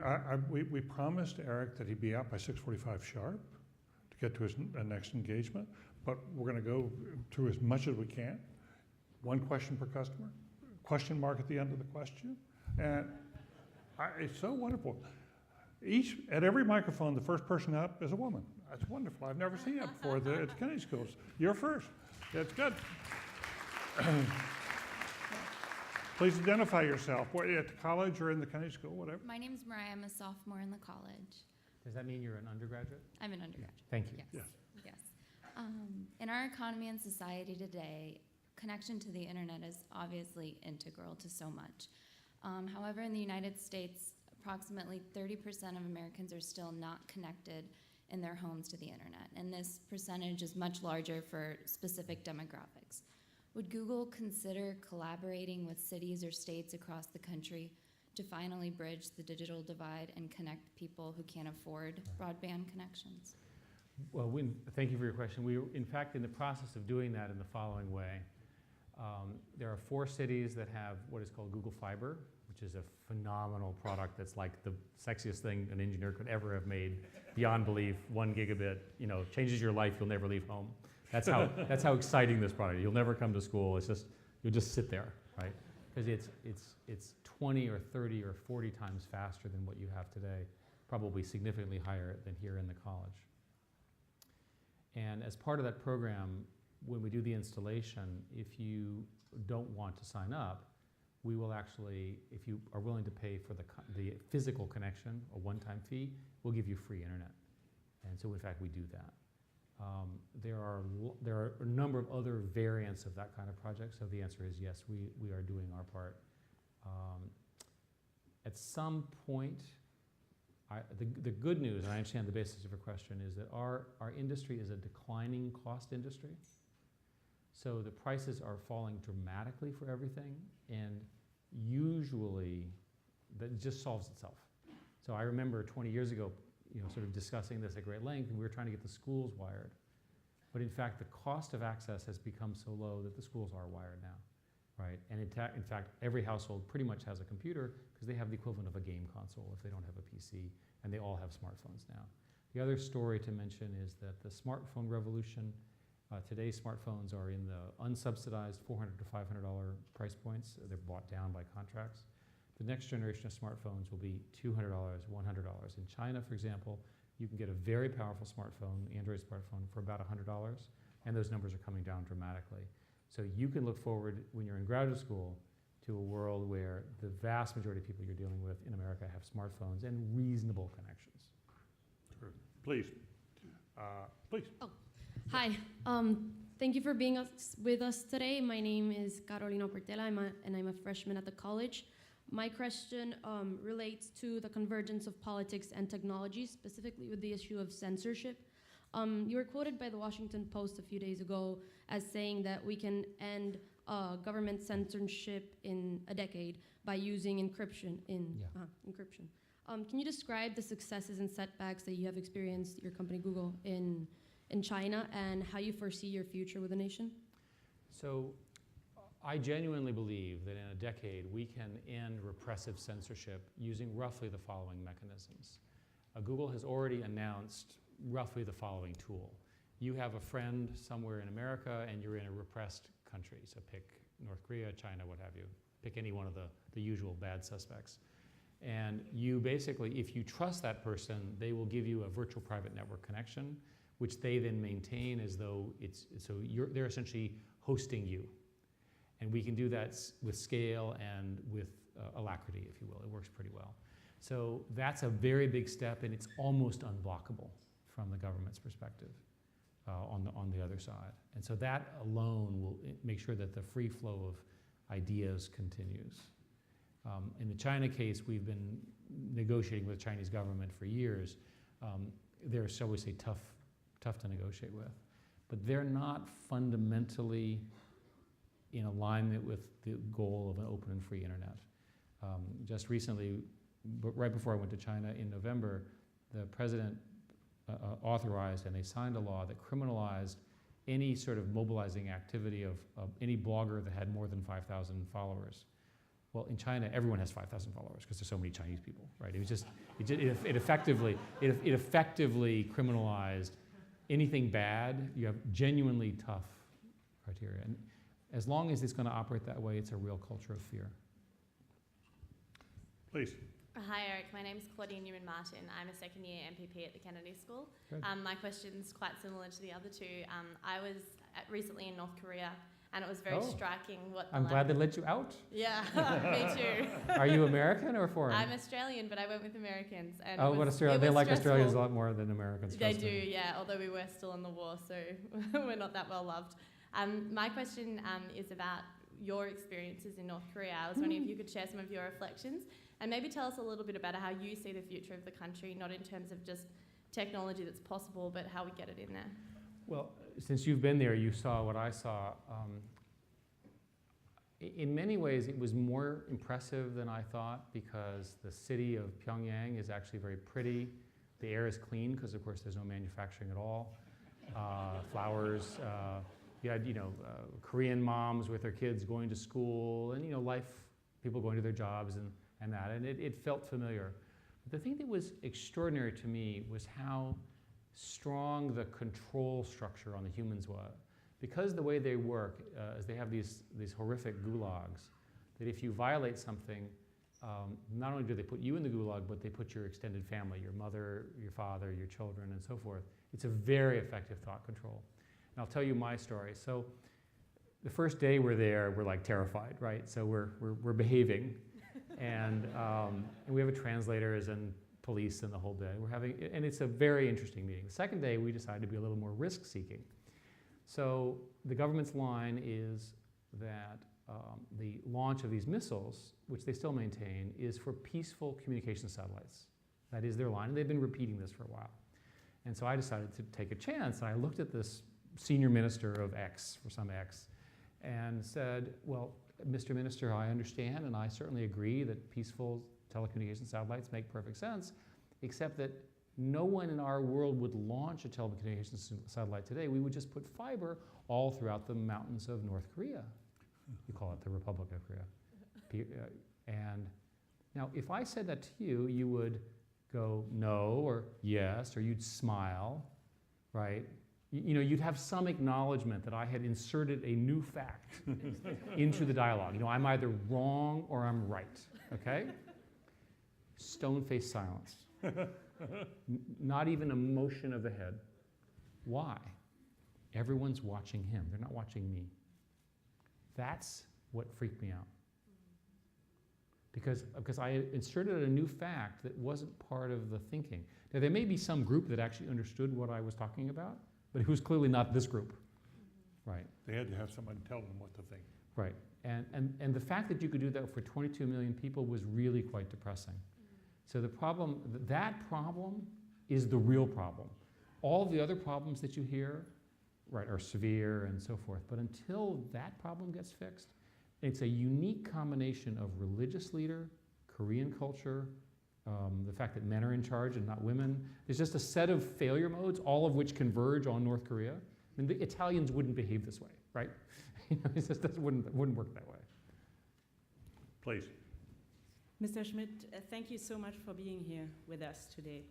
promised Eric that he'd be out by 6:45 sharp to get to his next engagement, but we're going to go through as much as we can. One question per customer, question mark at the end of the question, and it's so wonderful. At every microphone, the first person up is a woman. That's wonderful. I've never seen that before at the Kennedy schools. You're first. That's good. Please identify yourself. At the college or in the Kennedy school, whatever. My name's Mariah. I'm a sophomore in the college. Does that mean you're an undergraduate? I'm an undergraduate. Thank you. Yes. Yes. In our economy and society today, connection to the internet is obviously integral to so much. However, in the United States, approximately 30% of Americans are still not connected in their homes to the internet, and this percentage is much larger for specific demographics. Would Google consider collaborating with cities or states across the country to finally bridge the digital divide and connect people who can't afford broadband connections? Well, thank you for your question. We are, in fact, in the process of doing that in the following way. There are 4 cities that have what is called Google Fiber, which is a phenomenal product that's like the sexiest thing an engineer could ever have made, beyond belief, 1 gigabit, changes your life, you'll never leave home. That's how exciting this product is. You'll never come to school, you'll just sit there, right? Because it's 20 or 30 or 40 times faster than what you have today, probably significantly higher than here in the college. And as part of that program, when we do the installation, if you don't want to sign up, we will actually, if you are willing to pay for the physical connection, a one-time fee, we'll give you free internet. And so in fact, we do that. There are a number of other variants of that kind of project, so the answer is yes, we are doing our part. At some point, the good news, and I understand the basis of your question, is that our industry is a declining cost industry. So the prices are falling dramatically for everything, and usually that just solves itself. So I remember 20 years ago, sort of discussing this at great length, and we were trying to get the schools wired. But in fact, the cost of access has become so low that the schools are wired now, right? And in fact, every household pretty much has a computer because they have the equivalent of a game console if they don't have a PC, and they all have smartphones now. The other story to mention is that the smartphone revolution, today's smartphones are in the unsubsidized $400 to $500 price points. They're bought down by contracts. The next generation of smartphones will be $200, $100. In China, for example, you can get a very powerful smartphone, Android smartphone, for about $100, and those numbers are coming down dramatically. So you can look forward, when you're in graduate school, to a world where the vast majority of people you're dealing with in America have smartphones and reasonable connections. Sure. Please. Please. Oh. Hi. Thank you for being with us today. My name is Carolina Portela, and I'm a freshman at the college. My question relates to the convergence of politics and technology, specifically with the issue of censorship. You were quoted by the Washington Post a few days ago as saying that we can end government censorship in a decade by using encryption. Encryption. Can you describe the successes and setbacks that you have experienced, your company Google, in China, and how you foresee your future with the nation? So I genuinely believe that in a decade we can end repressive censorship using roughly the following mechanisms. Google has already announced roughly the following tool. You have a friend somewhere in America and you're in a repressed country, so pick North Korea, China, what have you. Pick any one of the usual bad suspects. And you basically, if you trust that person, they will give you a virtual private network connection, which they then maintain as though they're essentially hosting you. And we can do that with scale and with alacrity, if you will. It works pretty well. So that's a very big step, and it's almost unblockable from the government's perspective on the other side. And so that alone will make sure that the free flow of ideas continues. In the China case, we've been negotiating with the Chinese government for years. They're, shall we say, tough to negotiate with. But they're not fundamentally in alignment with the goal of an open and free internet. Just recently, right before I went to China in November, the president authorized and they signed a law that criminalized any sort of mobilizing activity of any blogger that had more than 5,000 followers. Well, in China, everyone has 5,000 followers because there's so many Chinese people, right? It effectively criminalized anything bad. You have genuinely tough criteria. And as long as it's going to operate that way, it's a real culture of fear. Please. Hi, Eric. My name is Claudine Newman-Martin. I'm a second-year MPP at the Kennedy School. My question's quite similar to the other two. I was recently in North Korea, and it was very striking what I'm glad they let you out. Yeah, me too. Are you American or foreign? I'm Australian, but I went with Americans. And They like Australians a lot more than Americans. They do, yeah, although we were still in the war, so we're not that well loved. My question is about your experiences in North Korea. I was wondering if you could share some of your reflections and maybe tell us a little bit about how you see the future of the country, not in terms of just technology that's possible, but how we get it in there. Well, since you've been there, you saw what I saw. In many ways, it was more impressive than I thought because the city of Pyongyang is actually very pretty. The air is clean because, of course, there's no manufacturing at all. Flowers. You had, Korean moms with their kids going to school, and life, people going to their jobs, and that, and it felt familiar. But the thing that was extraordinary to me was how strong the control structure on the humans was. Because the way they work is they have these horrific gulags, that if you violate something, not only do they put you in the gulag, but they put your extended family, your mother, your father, your children, and so forth. It's a very effective thought control. And I'll tell you my story. So the first day we're there, we're like terrified, right? So we're behaving, and we have a translators and police and the whole day. And it's a very interesting meeting. The second day, we decided to be a little more risk-seeking. So the government's line is that the launch of these missiles, which they still maintain, is for peaceful communication satellites. That is their line, and they've been repeating this for a while. And so I decided to take a chance, and I looked at this senior minister of X, for some X, and said, well, Mr. Minister, I understand, and I certainly agree that peaceful telecommunication satellites make perfect sense, except that no one in our world would launch a telecommunications satellite today. We would just put fiber all throughout the mountains of North Korea. You call it the Republic of Korea. And now, if I said that to you, you would go no or yes, or you'd smile, right? You'd have some acknowledgement that I had inserted a new fact into the dialogue. I'm either wrong or I'm right, okay? Stone-faced silence. Not even a motion of the head. Why? Everyone's watching him. They're not watching me. That's what freaked me out. Because I inserted a new fact that wasn't part of the thinking. Now, there may be some group that actually understood what I was talking about, but it was clearly not this group, right? They had to have someone tell them what to think. Right, and the fact that you could do that for 22 million people was really quite depressing. So that problem is the real problem. All the other problems that you hear, right, are severe and so forth, but until that problem gets fixed, it's a unique combination of religious leader, Korean culture, the fact that men are in charge and not women. There's just a set of failure modes, all of which converge on North Korea. I mean, the Italians wouldn't behave this way, right? It just wouldn't work that way. Please. Mr. Schmidt, thank you so much for being here with us today.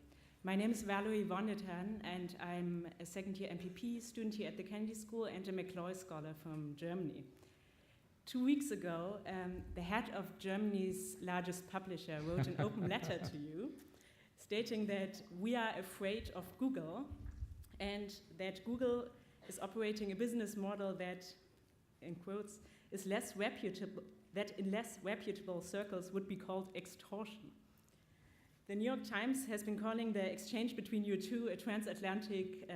My name is Valerie Wondetan, and I'm a second-year MPP student here at the Kennedy School and a McCloy Scholar from Germany. 2 weeks ago, the head of Germany's largest publisher wrote an open letter to you, stating that we are afraid of Google and that Google is operating a business model that, in quotes, is less reputable, that in less reputable circles would be called extortion. The New York Times has been calling the exchange between you two a transatlantic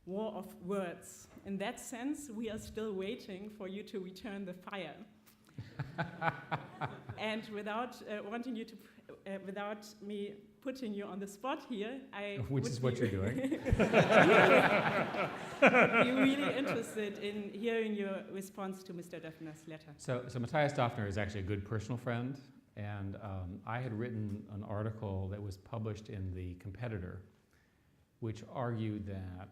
war of words. In that sense, we are still waiting for you to return the fire. And without without me putting you on the spot here, which is what you're doing. Be really interested in hearing your response to Mr. Döpfner's letter. So Matthias Döpfner is actually a good personal friend, and I had written an article that was published in The Competitor, which argued that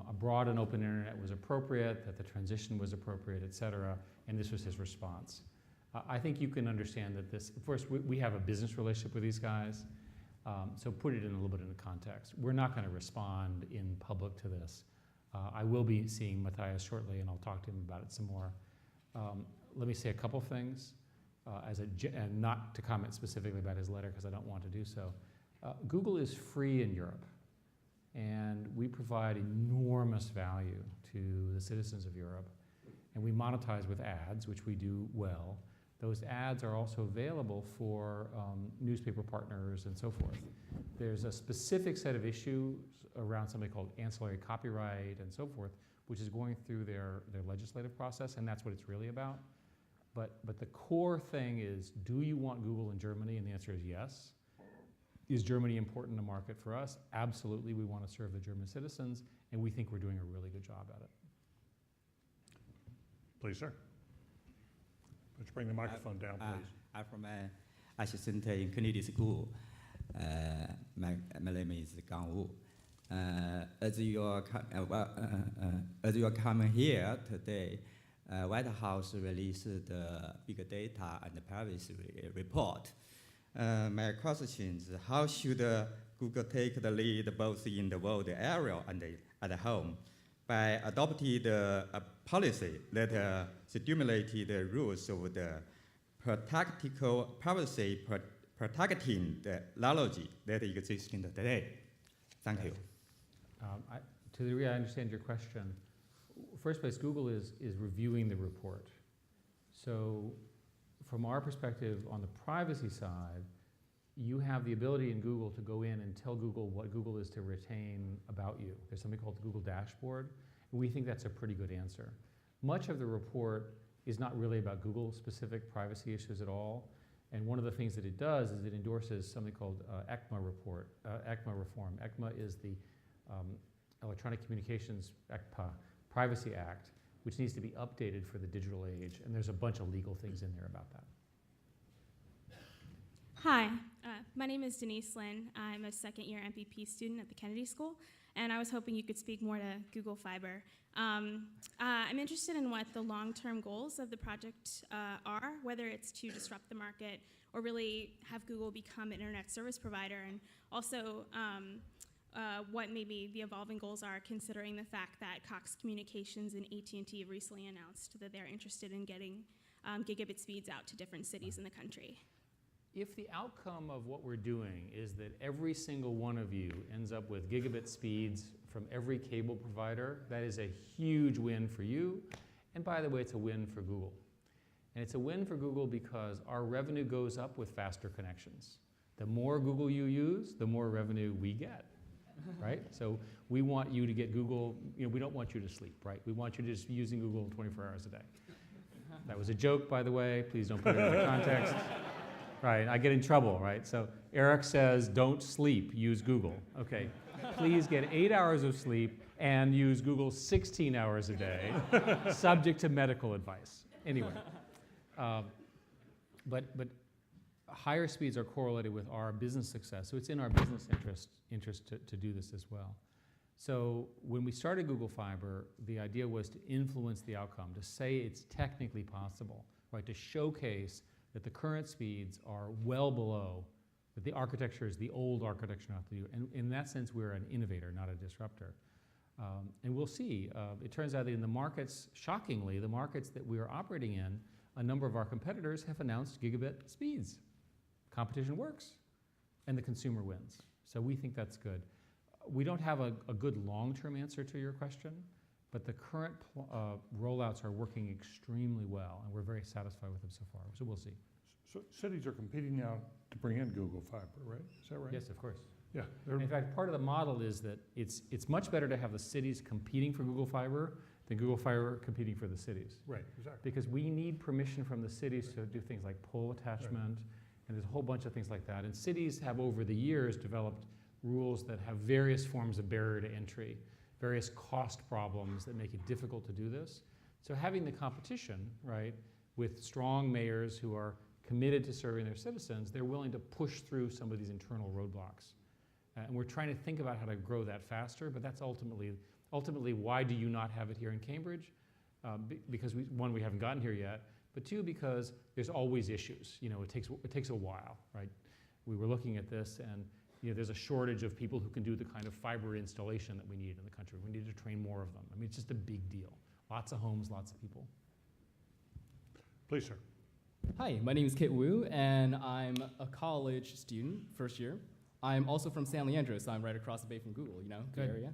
a broad and open internet was appropriate, that the transition was appropriate, et cetera, and this was his response. I think you can understand that this, of course, we have a business relationship with these guys, so put it in a little bit in the context. We're not going to respond in public to this. I will be seeing Matthias shortly, and I'll talk to him about it some more. Let me say a couple things, and not to comment specifically about his letter, because I don't want to do so. Google is free in Europe, and we provide enormous value to the citizens of Europe, and we monetize with ads, which we do well. Those ads are also available for newspaper partners and so forth. There's a specific set of issues around something called ancillary copyright and so forth, which is going through their legislative process, and that's what it's really about. But the core thing is, do you want Google in Germany? And the answer is yes. Is Germany important a market for us? Absolutely, we want to serve the German citizens, and we think we're doing a really good job at it. Please, sir. Let's bring the microphone down, please. I'm from assistant in Kennedy School. My name is Gang Wu. As you are coming here today, White House released the big data and privacy report. My question is, how should Google take the lead both in the world area and at home by adopting the policy that stimulated the rules of the practical privacy protecting the technology that exists today? Thank you. To the degree I understand your question, first place, Google is reviewing the report. So from our perspective on the privacy side, you have the ability in Google to go in and tell Google what Google is to retain about you. There's something called the Google Dashboard, and we think that's a pretty good answer. Much of the report is not really about Google-specific privacy issues at all, and one of the things that it does is it endorses something called ECMA reform. ECMA is the Electronic Communications Privacy Act, which needs to be updated for the digital age, and there's a bunch of legal things in there about that. Hi, my name is Denise Lynn. I'm a second-year MPP student at the Kennedy School, and I was hoping you could speak more to Google Fiber. I'm interested in what the long-term goals of the project are, whether it's to disrupt the market or really have Google become an internet service provider, and also what maybe the evolving goals are, considering the fact that Cox Communications and AT&T have recently announced that they're interested in getting gigabit speeds out to different cities in the country. If the outcome of what we're doing is that every single one of you ends up with gigabit speeds from every cable provider, that is a huge win for you. And by the way, it's a win for Google. And it's a win for Google because our revenue goes up with faster connections. The more Google you use, the more revenue we get, right? So we want you to get Google, we don't want you to sleep, right? We want you to just be using Google 24 hours a day. That was a joke, by the way. Please don't put it in the context. Right, I get in trouble, right? So Eric says, don't sleep, use Google. Okay, please get 8 hours of sleep and use Google 16 hours a day, subject to medical advice. Anyway, but higher speeds are correlated with our business success, so it's in our business interest to do this as well. So when we started Google Fiber, the idea was to influence the outcome, to say it's technically possible, right? To showcase that the current speeds are well below, that the architecture is the old architecture, not the new. And in that sense, we're an innovator, not a disruptor. And we'll see. It turns out that in the markets, shockingly, the markets that we are operating in, a number of our competitors have announced gigabit speeds. Competition works, and the consumer wins. So we think that's good. We don't have a good long-term answer to your question, but the current rollouts are working extremely well, and we're very satisfied with them so far. So we'll see. So cities are competing now to bring in Google Fiber, right? Is that right? Yes, of course. Yeah. In fact, part of the model is that it's much better to have the cities competing for Google Fiber than Google Fiber competing for the cities. Right, exactly. Because we need permission from the cities to do things like pole attachment, and there's a whole bunch of things like that. And cities have, over the years, developed rules that have various forms of barrier to entry, various cost problems that make it difficult to do this. So having the competition, right, with strong mayors who are committed to serving their citizens, they're willing to push through some of these internal roadblocks. And we're trying to think about how to grow that faster, but that's ultimately why do you not have it here in Cambridge? Because one, we haven't gotten here yet, but two, because there's always issues. It takes a while, right? We were looking at this, and there's a shortage of people who can do the kind of fiber installation that we need in the country. We need to train more of them. I mean, it's just a big deal. Lots of homes, lots of people. Please, sir. Hi, my name is Kit Wu, and I'm a college student, first year. I'm also from San Leandro, so I'm right across the bay from Google, good area.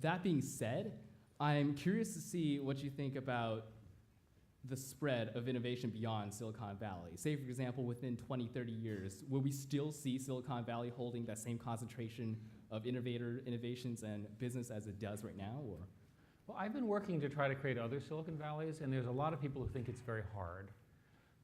That being said, I'm curious to see what you think about the spread of innovation beyond Silicon Valley. Say, for example, within 20, 30 years, will we still see Silicon Valley holding that same concentration of innovations and business as it does right now? Or? Well, I've been working to try to create other Silicon Valleys, and there's a lot of people who think it's very hard.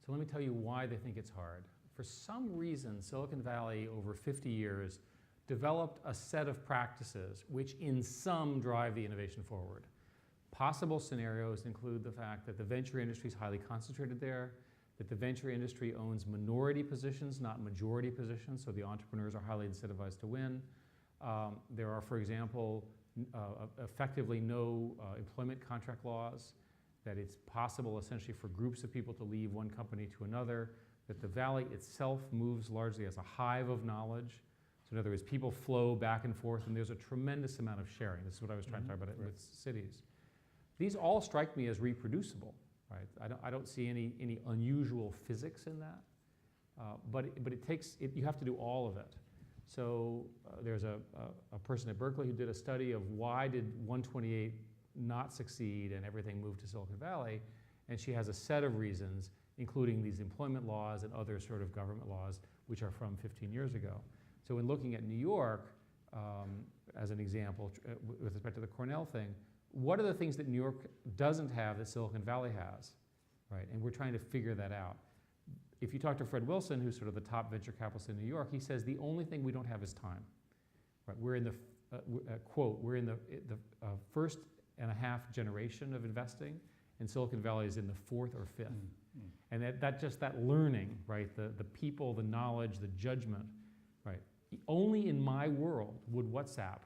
So let me tell you why they think it's hard. For some reason, Silicon Valley, over 50 years, developed a set of practices which in sum drive the innovation forward. Possible scenarios include the fact that the venture industry is highly concentrated there, that the venture industry owns minority positions, not majority positions, so the entrepreneurs are highly incentivized to win. There are, for example, effectively no employment contract laws, that it's possible essentially for groups of people to leave one company to another, that the valley itself moves largely as a hive of knowledge. So in other words, people flow back and forth, and there's a tremendous amount of sharing. This is what I was trying to talk about with cities. These all strike me as reproducible, right? I don't see any unusual physics in that, but it takes, you have to do all of it. So there's a person at Berkeley who did a study of why did 128 not succeed and everything moved to Silicon Valley, and she has a set of reasons, including these employment laws and other sort of government laws, which are from 15 years ago. So in looking at New York, as an example, with respect to the Cornell thing, what are the things that New York doesn't have that Silicon Valley has, right? And we're trying to figure that out. If you talk to Fred Wilson, who's sort of the top venture capitalist in New York, he says the only thing we don't have is time. Right? We're in the, quote, we're in the first and a half generation of investing, and Silicon Valley is in the fourth or fifth. And that learning, right, the people, the knowledge, the judgment, right? Only in my world would WhatsApp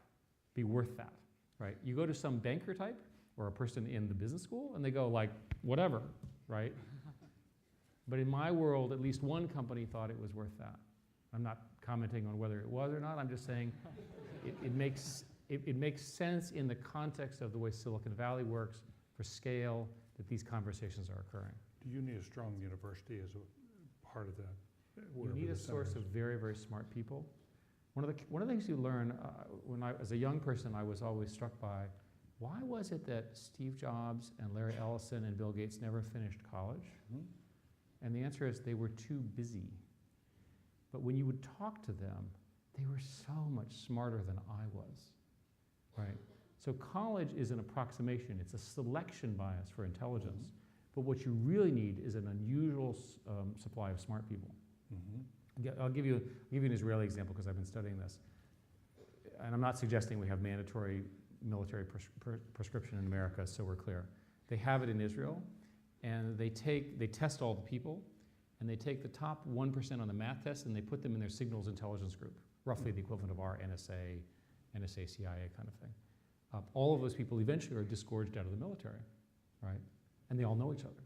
be worth that, right? You go to some banker type or a person in the business school and they go like, whatever, right? But in my world, at least one company thought it was worth that. I'm not commenting on whether it was or not. I'm just saying it makes sense in the context of the way Silicon Valley works for scale that these conversations are occurring. Do you need a strong university as a part of that? You need a source of very, very smart people. One of the things you learn, as a young person, I was always struck by, why was it that Steve Jobs and Larry Ellison and Bill Gates never finished college? And the answer is they were too busy. But when you would talk to them, they were so much smarter than I was, right? So college is an approximation. It's a selection bias for intelligence. But what you really need is an unusual supply of smart people. I'll give you an Israeli example because I've been studying this. And I'm not suggesting we have mandatory military prescription in America, so we're clear. They have it in Israel, and they test all the people, and they take the top 1% on the math test, and they put them in their signals intelligence group, roughly the equivalent of our NSA, CIA kind of thing. All of those people eventually are disgorged out of the military, right? And they all know each other.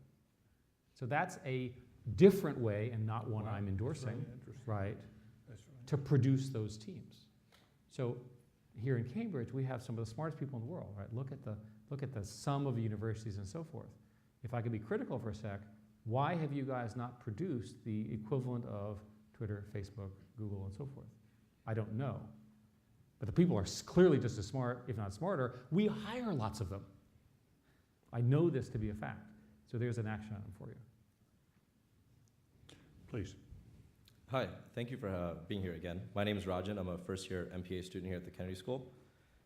So that's a different way, and not one I'm endorsing, right, to produce those teams. So here in Cambridge, we have some of the smartest people in the world, right? Look at the sum of universities and so forth. If I could be critical for a sec, why have you guys not produced the equivalent of Twitter, Facebook, Google, and so forth? I don't know. But the people are clearly just as smart, if not smarter. We hire lots of them. I know this to be a fact. So there's an action item for you. Please. Hi, thank you for being here again. My name is Rajan. I'm a first-year MPA student here at the Kennedy School.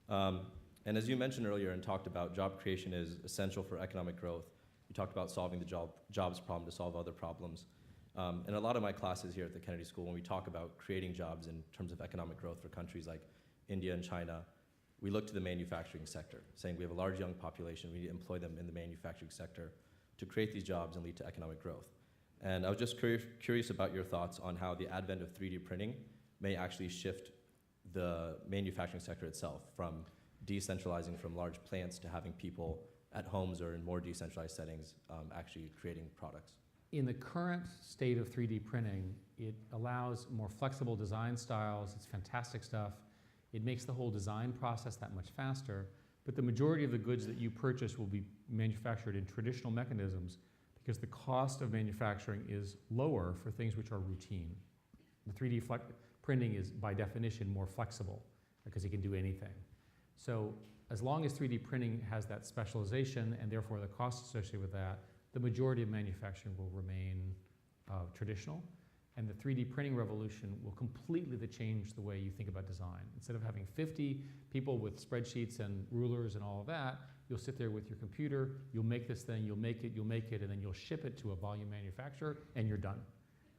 And as you mentioned earlier and talked about, job creation is essential for economic growth. You talked about solving the jobs problem to solve other problems. And a lot of my classes here at the Kennedy School, when we talk about creating jobs in terms of economic growth for countries like India and China, we look to the manufacturing sector, saying we have a large young population, we need to employ them in the manufacturing sector to create these jobs and lead to economic growth. And I was just curious about your thoughts on how the advent of 3D printing may actually shift the manufacturing sector itself from decentralizing from large plants to having people at homes or in more decentralized settings actually creating products. In the current state of 3D printing, it allows more flexible design styles. It's fantastic stuff. It makes the whole design process that much faster, but the majority of the goods that you purchase will be manufactured in traditional mechanisms because the cost of manufacturing is lower for things which are routine. The 3D printing is, by definition, more flexible because it can do anything. So as long as 3D printing has that specialization and therefore the cost associated with that, the majority of manufacturing will remain traditional. And the 3D printing revolution will completely change the way you think about design. Instead of having 50 people with spreadsheets and rulers and all of that, you'll sit there with your computer, you'll make this thing, you'll make it, and then you'll ship it to a volume manufacturer, and you're done.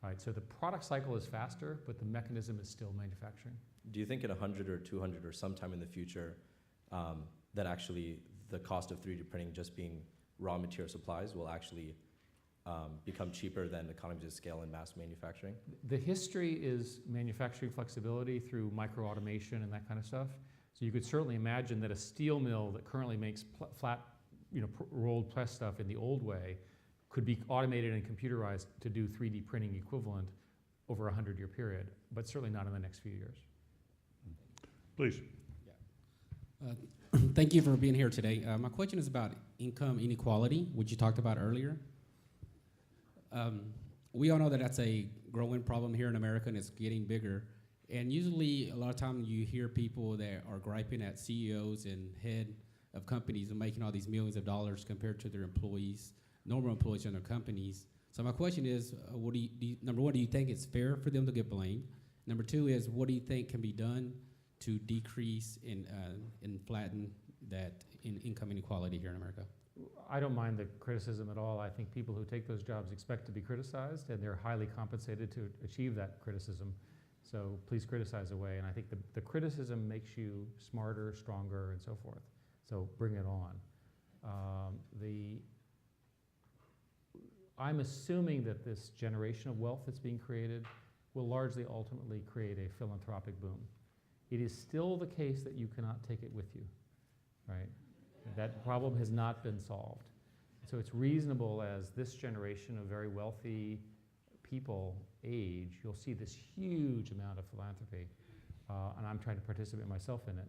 Right? So the product cycle is faster, but the mechanism is still manufacturing. Do you think in 100 or 200 or sometime in the future that actually the cost of 3D printing just being raw material supplies will actually become cheaper than economies of scale in mass manufacturing? The history is manufacturing flexibility through micro-automation and that kind of stuff. So you could certainly imagine that a steel mill that currently makes flat, rolled press stuff in the old way could be automated and computerized to do 3D printing equivalent over a 100-year period, but certainly not in the next few years. Please. Thank you for being here today. My question is about income inequality, which you talked about earlier. We all know that that's a growing problem here in America, and it's getting bigger. And usually, a lot of times, you hear people that are griping at CEOs and head of companies and making all these millions of dollars compared to their employees, normal employees in their companies. So my question is, number one, do you think it's fair for them to get blamed? Number two is, what do you think can be done to decrease and flatten that income inequality here in America? I don't mind the criticism at all. I think people who take those jobs expect to be criticized, and they're highly compensated to achieve that criticism. So please criticize away. And I think the criticism makes you smarter, stronger, and so forth. So bring it on. I'm assuming that this generation of wealth that's being created will largely ultimately create a philanthropic boom. It is still the case that you cannot take it with you, right? That problem has not been solved. So it's reasonable as this generation of very wealthy people age, you'll see this huge amount of philanthropy, and I'm trying to participate myself in it.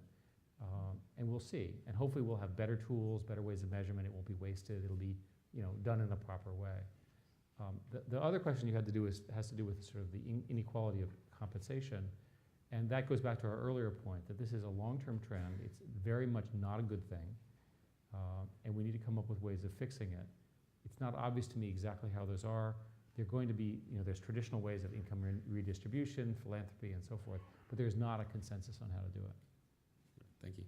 And we'll see. And hopefully we'll have better tools, better ways of measurement. It won't be wasted. It'll be done in the proper way. The other question you had to do has to do with sort of the inequality of compensation. And that goes back to our earlier point that this is a long-term trend. It's very much not a good thing. And we need to come up with ways of fixing it. It's not obvious to me exactly how those are. They're going to be, there's traditional ways of income redistribution, philanthropy, and so forth, but there's not a consensus on how to do it. Thank you.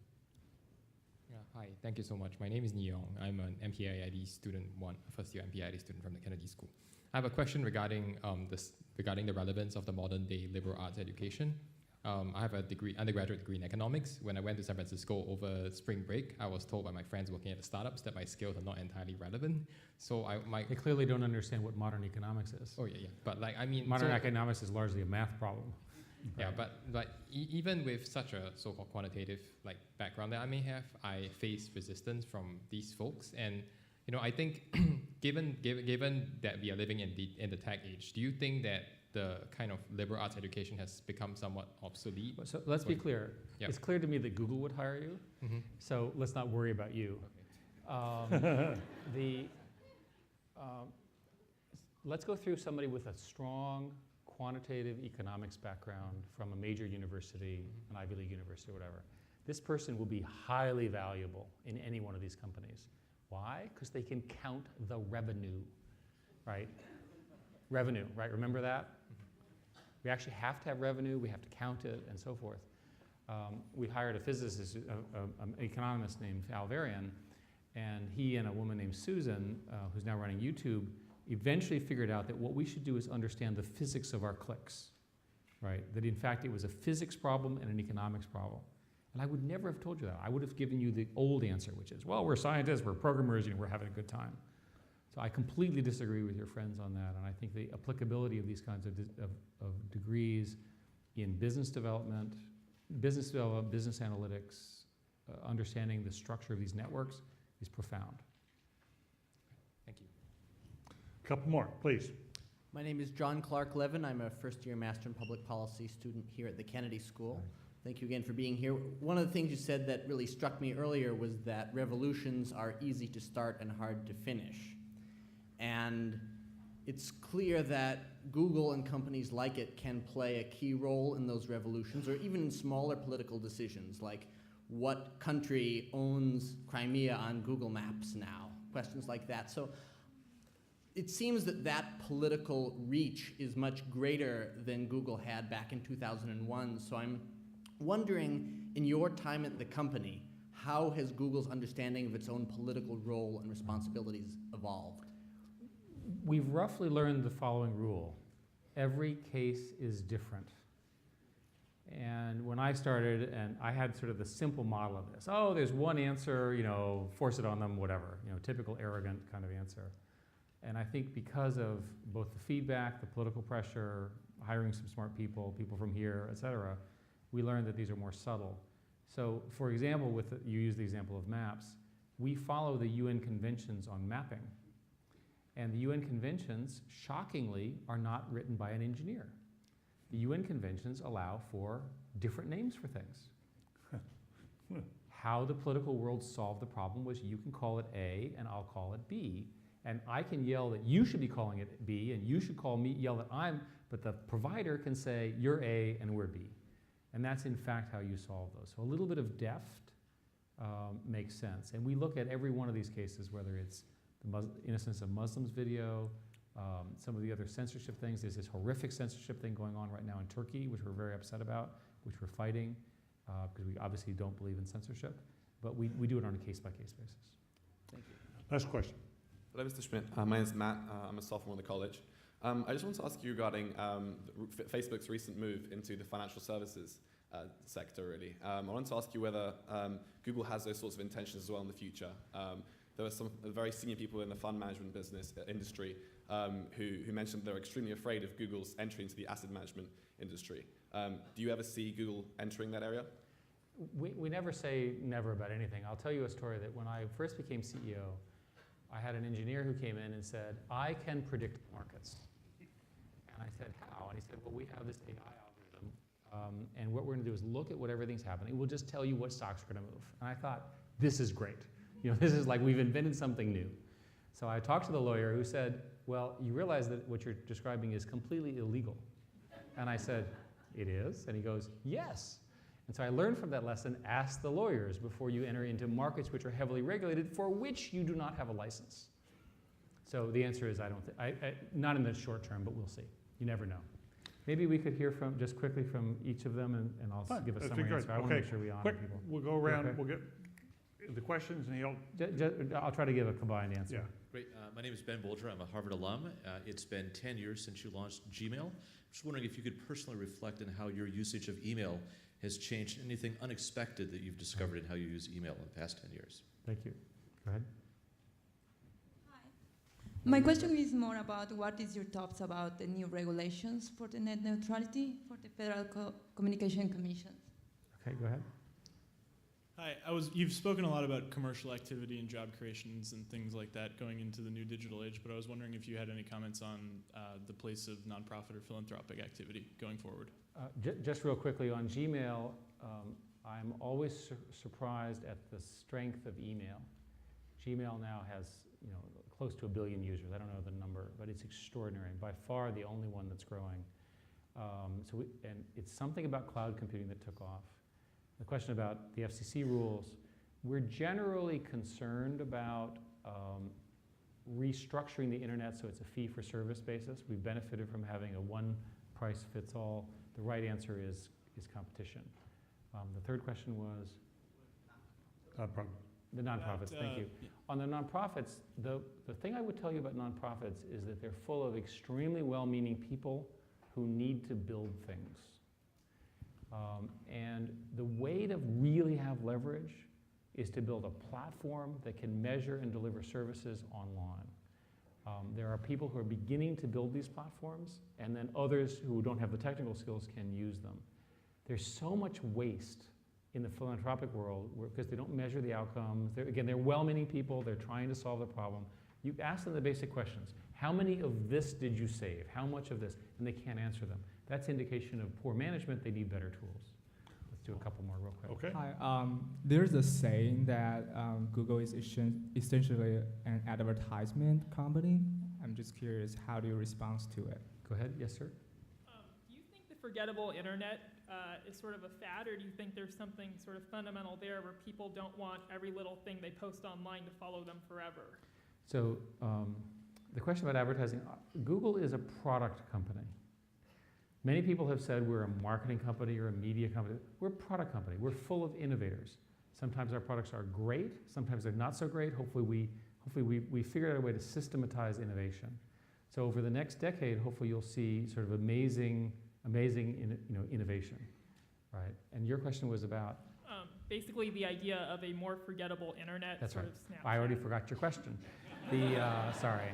Yeah, hi, thank you so much. My name is Neong. I'm an MPIID student, first year MPIID student from the Kennedy School. I have a question regarding regarding the relevance of the modern day liberal arts education. I have a undergraduate degree in economics. When I went to San Francisco over spring break, I was told by my friends working at the startups that my skills are not entirely relevant. So They clearly don't understand what modern economics is. Oh yeah. But modern economics is largely a math problem. Yeah, but even with such a so-called quantitative background that I may have, I face resistance from these folks. And I think given that we are living in the tech age, do you think that the kind of liberal arts education has become somewhat obsolete? So let's be clear. Yep. It's clear to me that Google would hire you. Mm-hmm. So let's not worry about you. Okay. Let's go through somebody with a strong quantitative economics background from a major university, an Ivy League university or whatever. This person will be highly valuable in any one of these companies. Why? Because they can count the revenue, right? Revenue, right? Remember that? We actually have to have revenue, we have to count it, and so forth. We hired a physicist, an economist named Al Varian, and he and a woman named Susan, who's now running YouTube, eventually figured out that what we should do is understand the physics of our clicks, right? That in fact it was a physics problem and an economics problem. And I would never have told you that. I would have given you the old answer, which is, well, we're scientists, we're programmers, we're having a good time. So I completely disagree with your friends on that, and I think the applicability of these kinds of degrees in business development, business analytics, understanding the structure of these networks is profound. Thank you. A couple more, please. My name is John Clark Levin. I'm a first-year Master in Public Policy student here at the Kennedy School. Thank you again for being here. One of the things you said that really struck me earlier was that revolutions are easy to start and hard to finish. And it's clear that Google and companies like it can play a key role in those revolutions, or even in smaller political decisions, like what country owns Crimea on Google Maps now, questions like that. So it seems that that political reach is much greater than Google had back in 2001. So I'm wondering, in your time at the company, how has Google's understanding of its own political role and responsibilities evolved? We've roughly learned the following rule. Every case is different. And when I started, and I had sort of the simple model of this, oh, there's one answer, force it on them, whatever, typical arrogant kind of answer. And I think because of both the feedback, the political pressure, hiring some smart people, people from here, et cetera, we learned that these are more subtle. So for example, you use the example of maps, we follow the UN conventions on mapping. And the UN conventions, shockingly, are not written by an engineer. The UN conventions allow for different names for things. How the political world solved the problem was you can call it A and I'll call it B. And I can yell that you should be calling it B and you should yell that I'm, but the provider can say you're A and we're B. And that's in fact how you solve those. So a little bit of deft makes sense. And we look at every one of these cases, whether it's the Innocence of Muslims video, some of the other censorship things. There's this horrific censorship thing going on right now in Turkey, which we're very upset about, which we're fighting, because we obviously don't believe in censorship. But we do it on a case-by-case basis. Thank you. Last question. Hello, Mr. Schmidt. My name is Matt. I'm a sophomore in the college. I just want to ask you regarding Facebook's recent move into the financial services sector, really. I want to ask you whether Google has those sorts of intentions as well in the future. There were some very senior people in the fund management business industry who mentioned they're extremely afraid of Google's entry into the asset management industry. Do you ever see Google entering that area? We never say never about anything. I'll tell you a story that when I first became CEO, I had an engineer who came in and said, I can predict markets. And I said, how? And he said, well, we have this AI algorithm, and what we're going to do is look at what everything's happening. We'll just tell you what stocks are going to move. And I thought, this is great. This is like we've invented something new. So I talked to the lawyer who said, well, you realize that what you're describing is completely illegal. And I said, it is? And he goes, yes. And so I learned from that lesson, ask the lawyers before you enter into markets which are heavily regulated, for which you do not have a license. So the answer is not in the short term, but we'll see. You never know. Maybe we could hear just quickly from each of them, and I'll give a summary answer. I want to make sure we honor people. We'll go around, okay? We'll get the questions, and I'll try to give a combined answer. Yeah. Great. My name is Ben Bolger. I'm a Harvard alum. It's been 10 years since you launched Gmail. Just wondering if you could personally reflect on how your usage of email has changed, anything unexpected that you've discovered in how you use email in the past 10 years. Thank you. Go ahead. Hi. My question is more about what is your thoughts about the new regulations for the net neutrality for the Federal Communication Commission? Okay, go ahead. Hi, you've spoken a lot about commercial activity and job creations and things like that going into the new digital age, but I was wondering if you had any comments on the place of nonprofit or philanthropic activity going forward. Just real quickly on Gmail, I'm always surprised at the strength of email. Gmail now has close to 1 billion users. I don't know the number, but it's extraordinary. By far the only one that's growing. And it's something about cloud computing that took off. The question about the FCC rules, we're generally concerned about restructuring the internet so it's a fee-for-service basis. We've benefited from having a one-price-fits-all. The right answer is competition. The third question was? The nonprofits, thank you. Yeah. On the nonprofits, the thing I would tell you about nonprofits is that they're full of extremely well-meaning people who need to build things. And the way to really have leverage is to build a platform that can measure and deliver services online. There are people who are beginning to build these platforms, and then others who don't have the technical skills can use them. There's so much waste in the philanthropic world because they don't measure the outcomes. They're well-meaning people. They're trying to solve the problem. You ask them the basic questions. How many of this did you save? How much of this? And they can't answer them. That's indication of poor management. They need better tools. Let's do a couple more real quick. Okay. Hi. There's a saying that Google is essentially an advertisement company. I'm just curious, how do you respond to it? Go ahead. Yes, sir. Do you think the forgettable internet is sort of a fad, or do you think there's something sort of fundamental there where people don't want every little thing they post online to follow them forever? So the question about advertising, Google is a product company. Many people have said we're a marketing company or a media company. We're a product company. We're full of innovators. Sometimes our products are great. Sometimes they're not so great. Hopefully we figured out a way to systematize innovation. So over the next decade, hopefully you'll see sort of amazing innovation, right? And your question was about? Basically the idea of a more forgettable internet. That's sort right. of Snapchat. I already forgot your question. Sorry.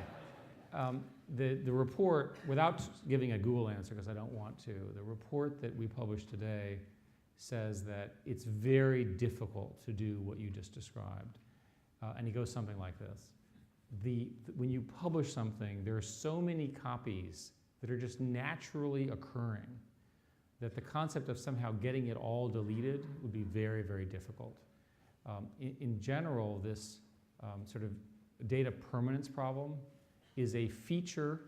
The report, without giving a Google answer, because I don't want to, the report that we published today says that it's very difficult to do what you just described. And he goes something like this. When you publish something, there are so many copies that are just naturally occurring that the concept of somehow getting it all deleted would be very, very difficult. In general, this sort of data permanence problem is a feature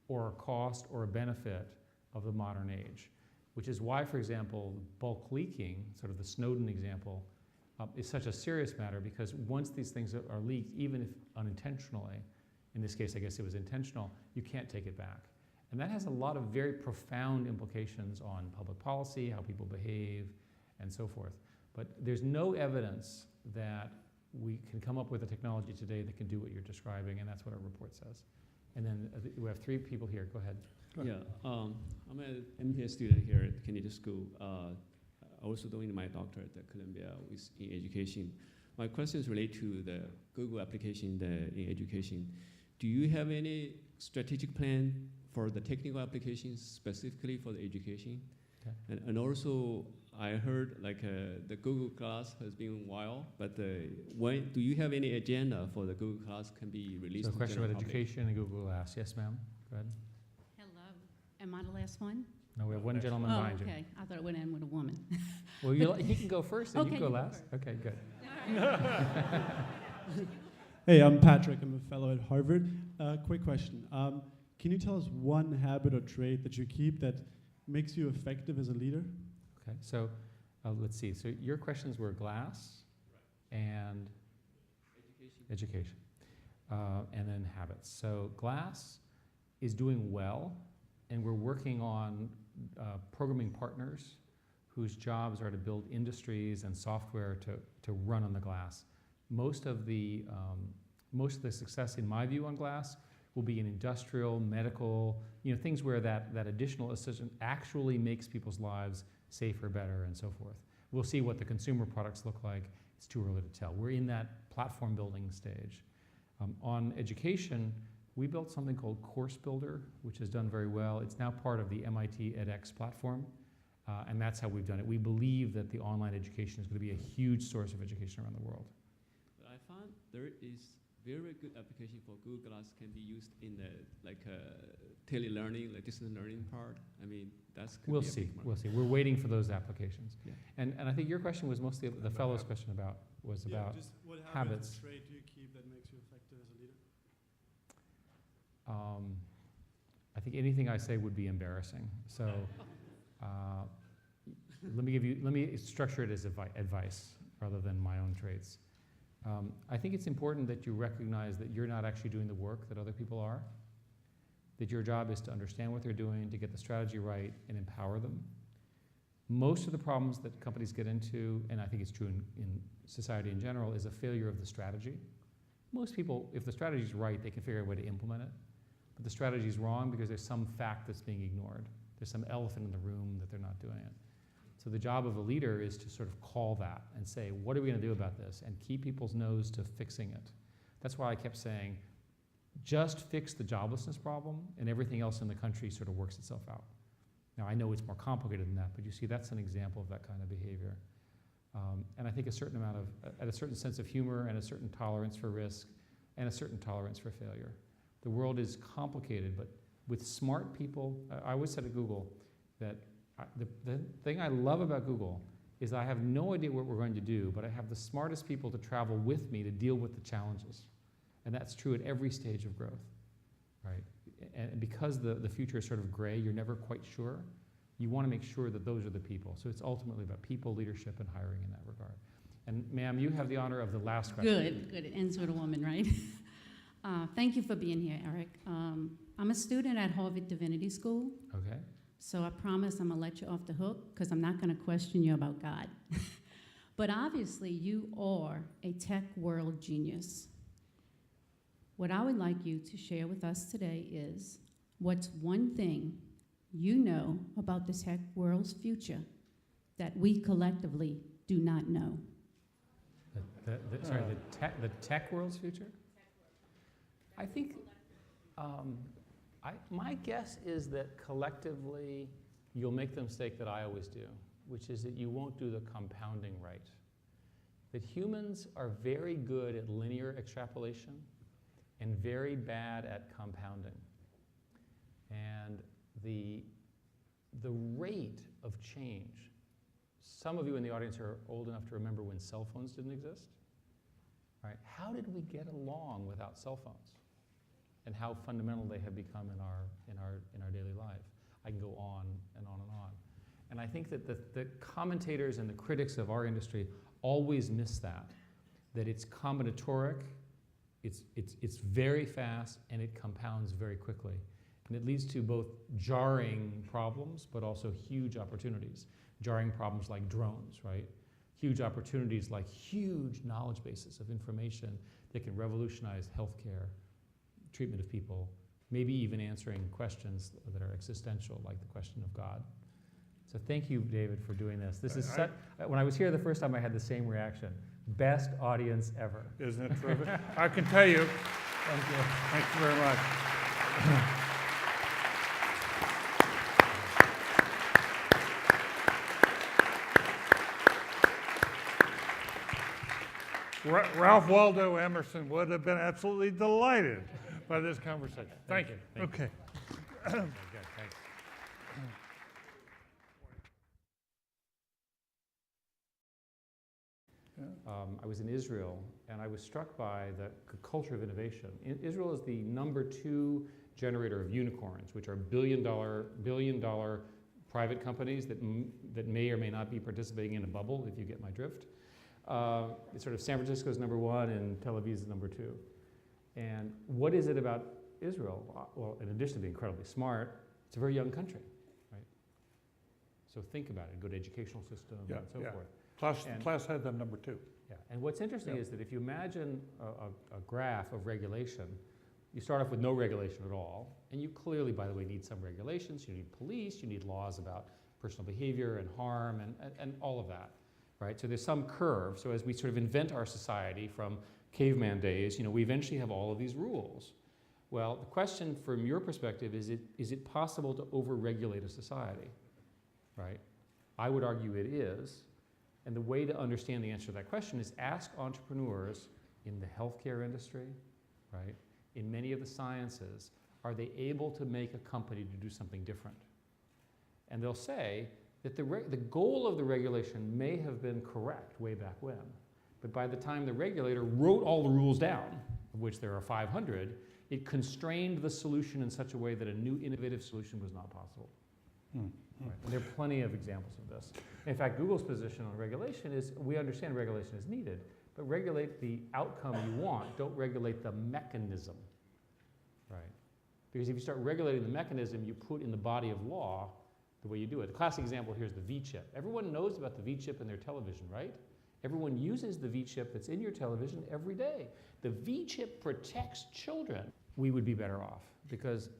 or a cost or a benefit of the modern age, which is why, for example, bulk leaking, sort of the Snowden example, is such a serious matter, because once these things are leaked, even if unintentionally, in this case I guess it was intentional, you can't take it back. And that has a lot of very profound implications on public policy, how people behave, and so forth. But there's no evidence that we can come up with a technology today that can do what you're describing, and that's what our report says. And then we have 3 people here. Go ahead. Yeah, I'm an MPA student here at Kennedy School. Also doing my doctorate at Columbia in education. My questions relate to the Google application in education. Do you have any strategic plan for the technical applications specifically for the education? Okay. And also, I heard like the Google Class has been a while, but when do you have any agenda for the Google Class can be released? So a to question general about public? education and Google Glass. Yes, ma'am. Go ahead. Hello. Am I the last one? No, we have one gentleman behind you. Okay. I thought it would end with a woman. Well, he can go first, and Okay, you go you go last. first. Okay, good. Hey, I'm Patrick. I'm a fellow at Harvard. Quick question. Can you tell us one habit or trait that you keep that makes you effective as a leader? Okay, so let's see. So your questions were glass and education, and then habits. So glass is doing well, and we're working on programming partners whose jobs are to build industries and software to run on the glass. Most of the success, in my view, on glass will be in industrial, medical, things where that additional assistance actually makes people's lives safer, better, and so forth. We'll see what the consumer products look like. It's too early to tell. We're in that platform building stage. On education, we built something called Course Builder, which has done very well. It's now part of the MIT edX platform, and that's how we've done it. We believe that the online education is going to be a huge source of education around the world. But I found there is very good application for Google Glass can be used in the tele-learning, like distance learning part. I mean, that's We'll see. We'll see. We're waiting for those applications. Yeah. And I think your question was mostly the fellow's question was about just what habits. Or trait do you keep that makes you effective as a leader? I think anything I say would be embarrassing. So let me structure it as advice rather than my own traits. I think it's important that you recognize that you're not actually doing the work that other people are, that your job is to understand what they're doing, to get the strategy right, and empower them. Most of the problems that companies get into, and I think it's true in society in general, is a failure of the strategy. Most people, if the strategy is right, they can figure out a way to implement it. But the strategy is wrong because there's some fact that's being ignored. There's some elephant in the room that they're not doing it. So the job of a leader is to sort of call that and say, what are we going to do about this? And keep people's nose to fixing it. That's why I kept saying, just fix the joblessness problem and everything else in the country sort of works itself out. Now, I know it's more complicated than that, but you see, that's an example of that kind of behavior. And I think a certain sense of humor and a certain tolerance for risk and a certain tolerance for failure. The world is complicated, but with smart people, I always said at Google that the thing I love about Google is I have no idea what we're going to do, but I have the smartest people to travel with me to deal with the challenges. And that's true at every stage of growth, right? And because the future is sort of gray, you're never quite sure, you want to make sure that those are the people. So it's ultimately about people, leadership, and hiring in that regard. And ma'am, you have the honor of the last question. Good. It ends with a woman, right? Thank you for being here, Eric. I'm a student at Harvard Divinity School. Okay. So I promise I'm going to let you off the hook because I'm not going to question you about God. But obviously, you are a tech world genius. What I would like you to share with us today is what's one thing you know about the tech world's future that we collectively do not know? The tech world's future? I My guess is that collectively you'll make the mistake that I always do, which is that you won't do the compounding right. That humans are very good at linear extrapolation and very bad at compounding. And the rate of change, some of you in the audience are old enough to remember when cell phones didn't exist. Right? How did we get along without cell phones? And how fundamental they have become in our daily life. I can go on and on and on. And I think that the commentators and the critics of our industry always miss that it's combinatoric, it's very fast, and it compounds very quickly. And it leads to both jarring problems, but also huge opportunities. Jarring problems like drones, right? Huge opportunities like huge knowledge bases of information that can revolutionize healthcare, treatment of people, maybe even answering questions that are existential, like the question of God. So thank you, David, for doing this. This is when I was here the first time, I had the same reaction. Best audience ever. Isn't it terrific? I can tell you. Thank you. Thank you very much. Ralph Waldo Emerson would have been absolutely delighted by this conversation. Thank you. Okay. Good, thanks. I was in Israel, and I was struck by the culture of innovation. Israel is the #2 generator of unicorns, which are billion dollar private companies that may or may not be participating in a bubble, if you get my drift. It's sort of San Francisco is #1 and Tel Aviv is #2. And what is it about Israel? Well, in addition to being incredibly smart, it's a very young country, right? So think about it, good educational system and so forth. Plus had them #2. Yeah, and what's interesting is that if you imagine a graph of regulation, you start off with no regulation at all, and you clearly, by the way, need some regulations. You need police, you need laws about personal behavior and harm and all of that, right? So there's some curve. So as we sort of invent our society from caveman days, we eventually have all of these rules. Well, the question from your perspective is it possible to over-regulate a society, right? I would argue it is. And the way to understand the answer to that question is ask entrepreneurs in the healthcare industry, right? In many of the sciences, are they able to make a company to do something different? And they'll say that the goal of the regulation may have been correct way back when, but by the time the regulator wrote all the rules down, of which there are 500, it constrained the solution in such a way that a new innovative solution was not possible. Right. And there are plenty of examples of this. In fact, Google's position on regulation is we understand regulation is needed, but regulate the outcome you want, don't regulate the mechanism, right? Because if you start regulating the mechanism, you put in the body of law the way you do it. The classic example here is the V-chip. Everyone knows about the V-chip in their television, right? Everyone uses the V-chip that's in your television every day. The V-chip protects children. We would be better off because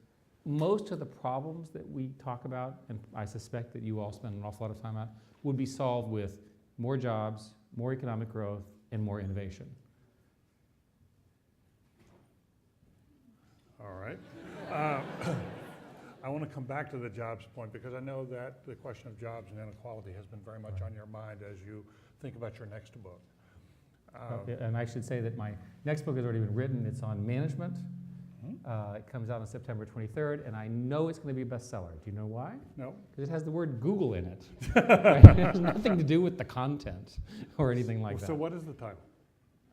most of the problems that we talk about, and I suspect that you all spend an awful lot of time on, would be solved with more jobs, more economic growth, and more innovation. All right. I want to come back to the jobs point because I know that the question of jobs and inequality has been very much on your mind as you think about your next book. And I should say that my next book has already been written. It's on management. It comes out on September 23rd, and I know it's going to be a bestseller. Do you know why? No. Because it has the word Google in it. Right? It has nothing to do with the content or anything like that. So what is the title?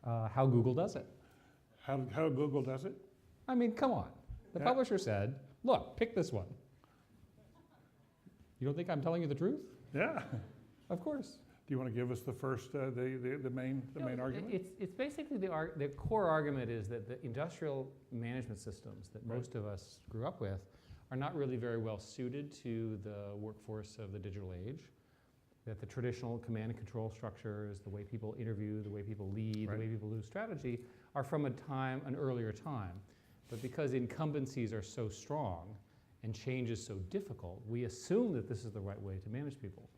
How Google Does It. How Google Does It? I mean, come on. The publisher said, look, pick this one. You don't think I'm telling you the truth? Yeah. Of course. Do you want to give us the first, the main argument? It's basically the core argument is that the industrial management systems that most of us grew up with are not really very well suited to the workforce of the digital age. That the traditional command and control structures, the way people interview, the way people lead, the way people do strategy are from an earlier time. But because incumbencies are so strong and change is so difficult, we assume that this is the right way to manage people.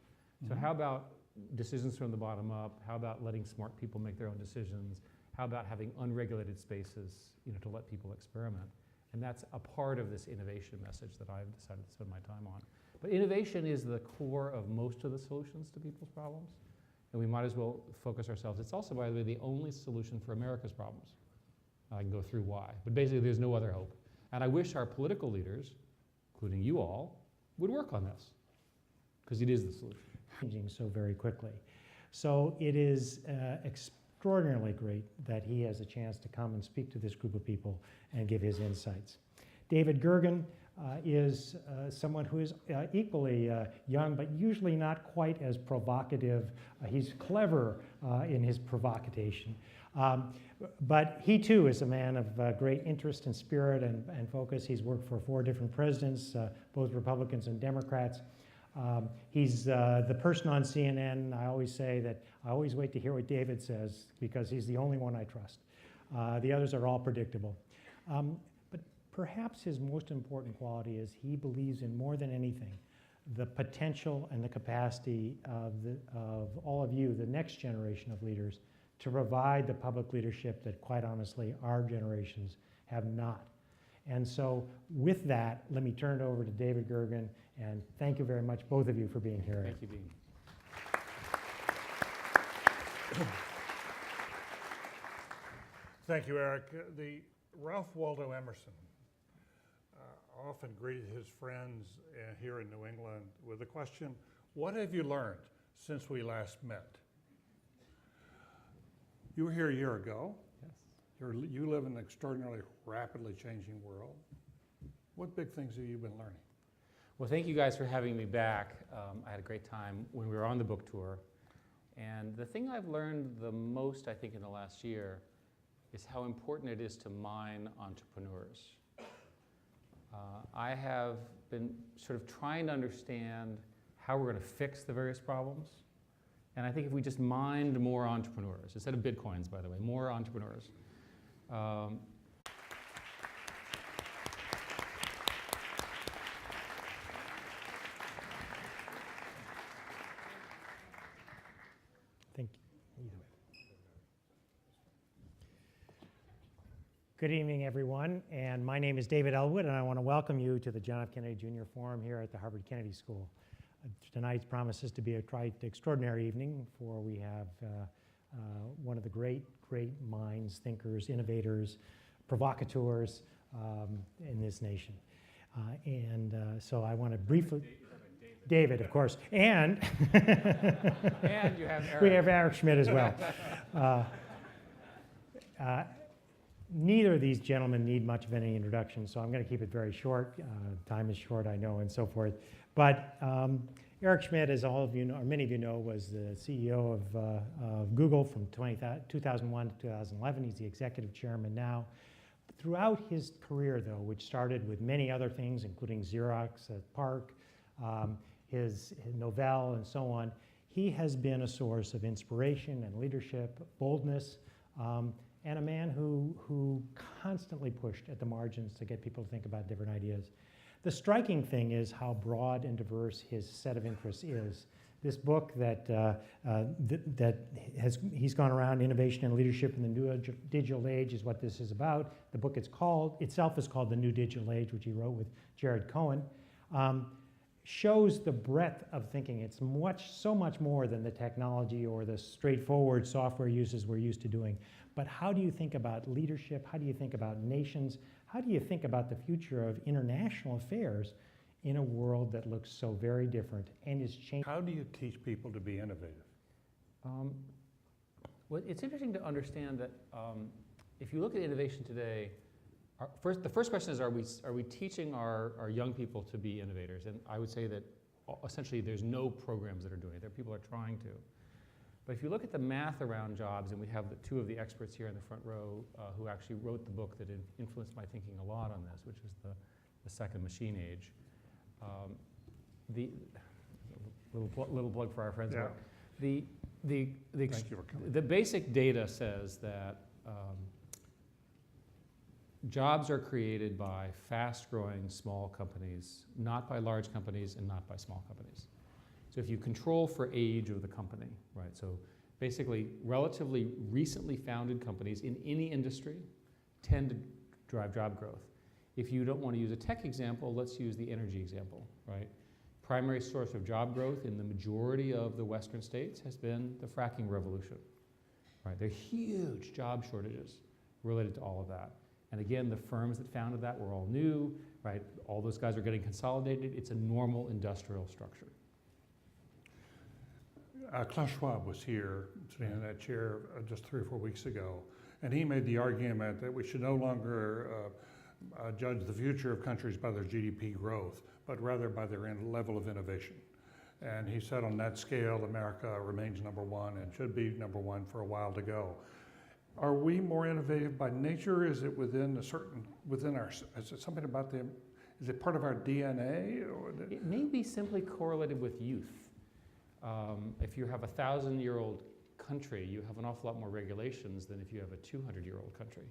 So how about decisions from the bottom up? How about letting smart people make their own decisions? How about having unregulated spaces, to let people experiment? And that's a part of this innovation message that I've decided to spend my time on. But innovation is the core of most of the solutions to people's problems, and we might as well focus ourselves. It's also, by the way, the only solution for America's problems. I can go through why, but basically there's no other hope. And I wish our political leaders, including you all, would work on this, because it is the solution. Changing so very quickly. So it is extraordinarily great that he has a chance to come and speak to this group of people and give his insights. David Gergen is someone who is equally young, but usually not quite as provocative. He's clever in his provocation. But he too is a man of great interest and spirit and focus. He's worked for 4 different presidents, both Republicans and Democrats. He's the person on CNN. I always say that I always wait to hear what David says because he's the only one I trust. The others are all predictable. But perhaps his most important quality is he believes in more than anything the potential and the capacity of all of you, the next generation of leaders, to provide the public leadership that, quite honestly, our generations have not. And so with that, let me turn it over to David Gergen, and thank you very much, both of you, for being here. Thank you, Dean. Thank you, Eric. The Ralph Waldo Emerson often greeted his friends here in New England with the question, "What have you learned since we last met?" You were here a year ago. Yes. You live in an extraordinarily rapidly changing world. What big things have you been learning? Well, thank you guys for having me back. I had a great time when we were on the book tour. And the thing I've learned the most, I think, in the last year is how important it is to mine entrepreneurs. I have been sort of trying to understand how we're going to fix the various problems. And I think if we just mined more entrepreneurs, instead of Bitcoins, by the way, more entrepreneurs. Thank you. Good evening, everyone. And my name is David Elwood, and I want to welcome you to the John F. Kennedy Jr. Forum here at the Harvard Kennedy School. Tonight's promises to be a quite extraordinary evening, for we have one of the great minds, thinkers, innovators, provocateurs in this nation. So I want to briefly... David, of course, and and you have Eric. We have Eric Schmidt as well. Neither of these gentlemen need much of any introduction, so I'm going to keep it very short. Time is short, I know, and so forth. But Eric Schmidt, as all of you know, or many of you know, was the CEO of Google from 2001 to 2011. He's the executive chairman now. Throughout his career, though, which started with many other things, including Xerox at Park, his Novell, and so on, he has been a source of inspiration and leadership, boldness, and a man who constantly pushed at the margins to get people to think about different ideas. The striking thing is how broad and diverse his set of interests is. This book he's gone around, Innovation and Leadership in the New Digital Age, is what this is about. The book itself is called The New Digital Age, which he wrote with Jared Cohen. Shows the breadth of thinking. It's so much more than the technology or the straightforward software uses we're used to doing. But how do you think about leadership? How do you think about nations? How do you think about the future of international affairs in a world that looks so very different and is changing? How do you teach people to be innovative? Well, it's interesting to understand that if you look at innovation today, the first question is, are we teaching our young people to be innovators? And I would say that essentially there's no programs that are doing it. People are trying to. But if you look at the math around jobs, and we have two of the experts here in the front row who actually wrote the book that influenced my thinking a lot on this, which is the Second Machine Age. The little plug for our friends. Yeah. The basic data says that jobs are created by fast-growing small companies, not by large companies and not by small companies. So if you control for age of the company, right? So basically, relatively recently founded companies in any industry tend to drive job growth. If you don't want to use a tech example, let's use the energy example, right? Primary source of job growth in the majority of the Western states has been the fracking revolution, right? There are huge job shortages related to all of that. And again, the firms that founded that were all new, right? All those guys are getting consolidated. It's a normal industrial structure. Klaus Schwab was here, sitting in that chair just 3 or 4 weeks ago, and he made the argument that we should no longer judge the future of countries by their GDP growth, but rather by their level of innovation. And he said on that scale, America remains #1 and should be #1 for a while to go. Are we more innovative by nature? Is it within a certain, is it something about is it part of our DNA? Or it may be simply correlated with youth. If you have a 1,000-year-old country, you have an awful lot more regulations than if you have a 200-year-old country.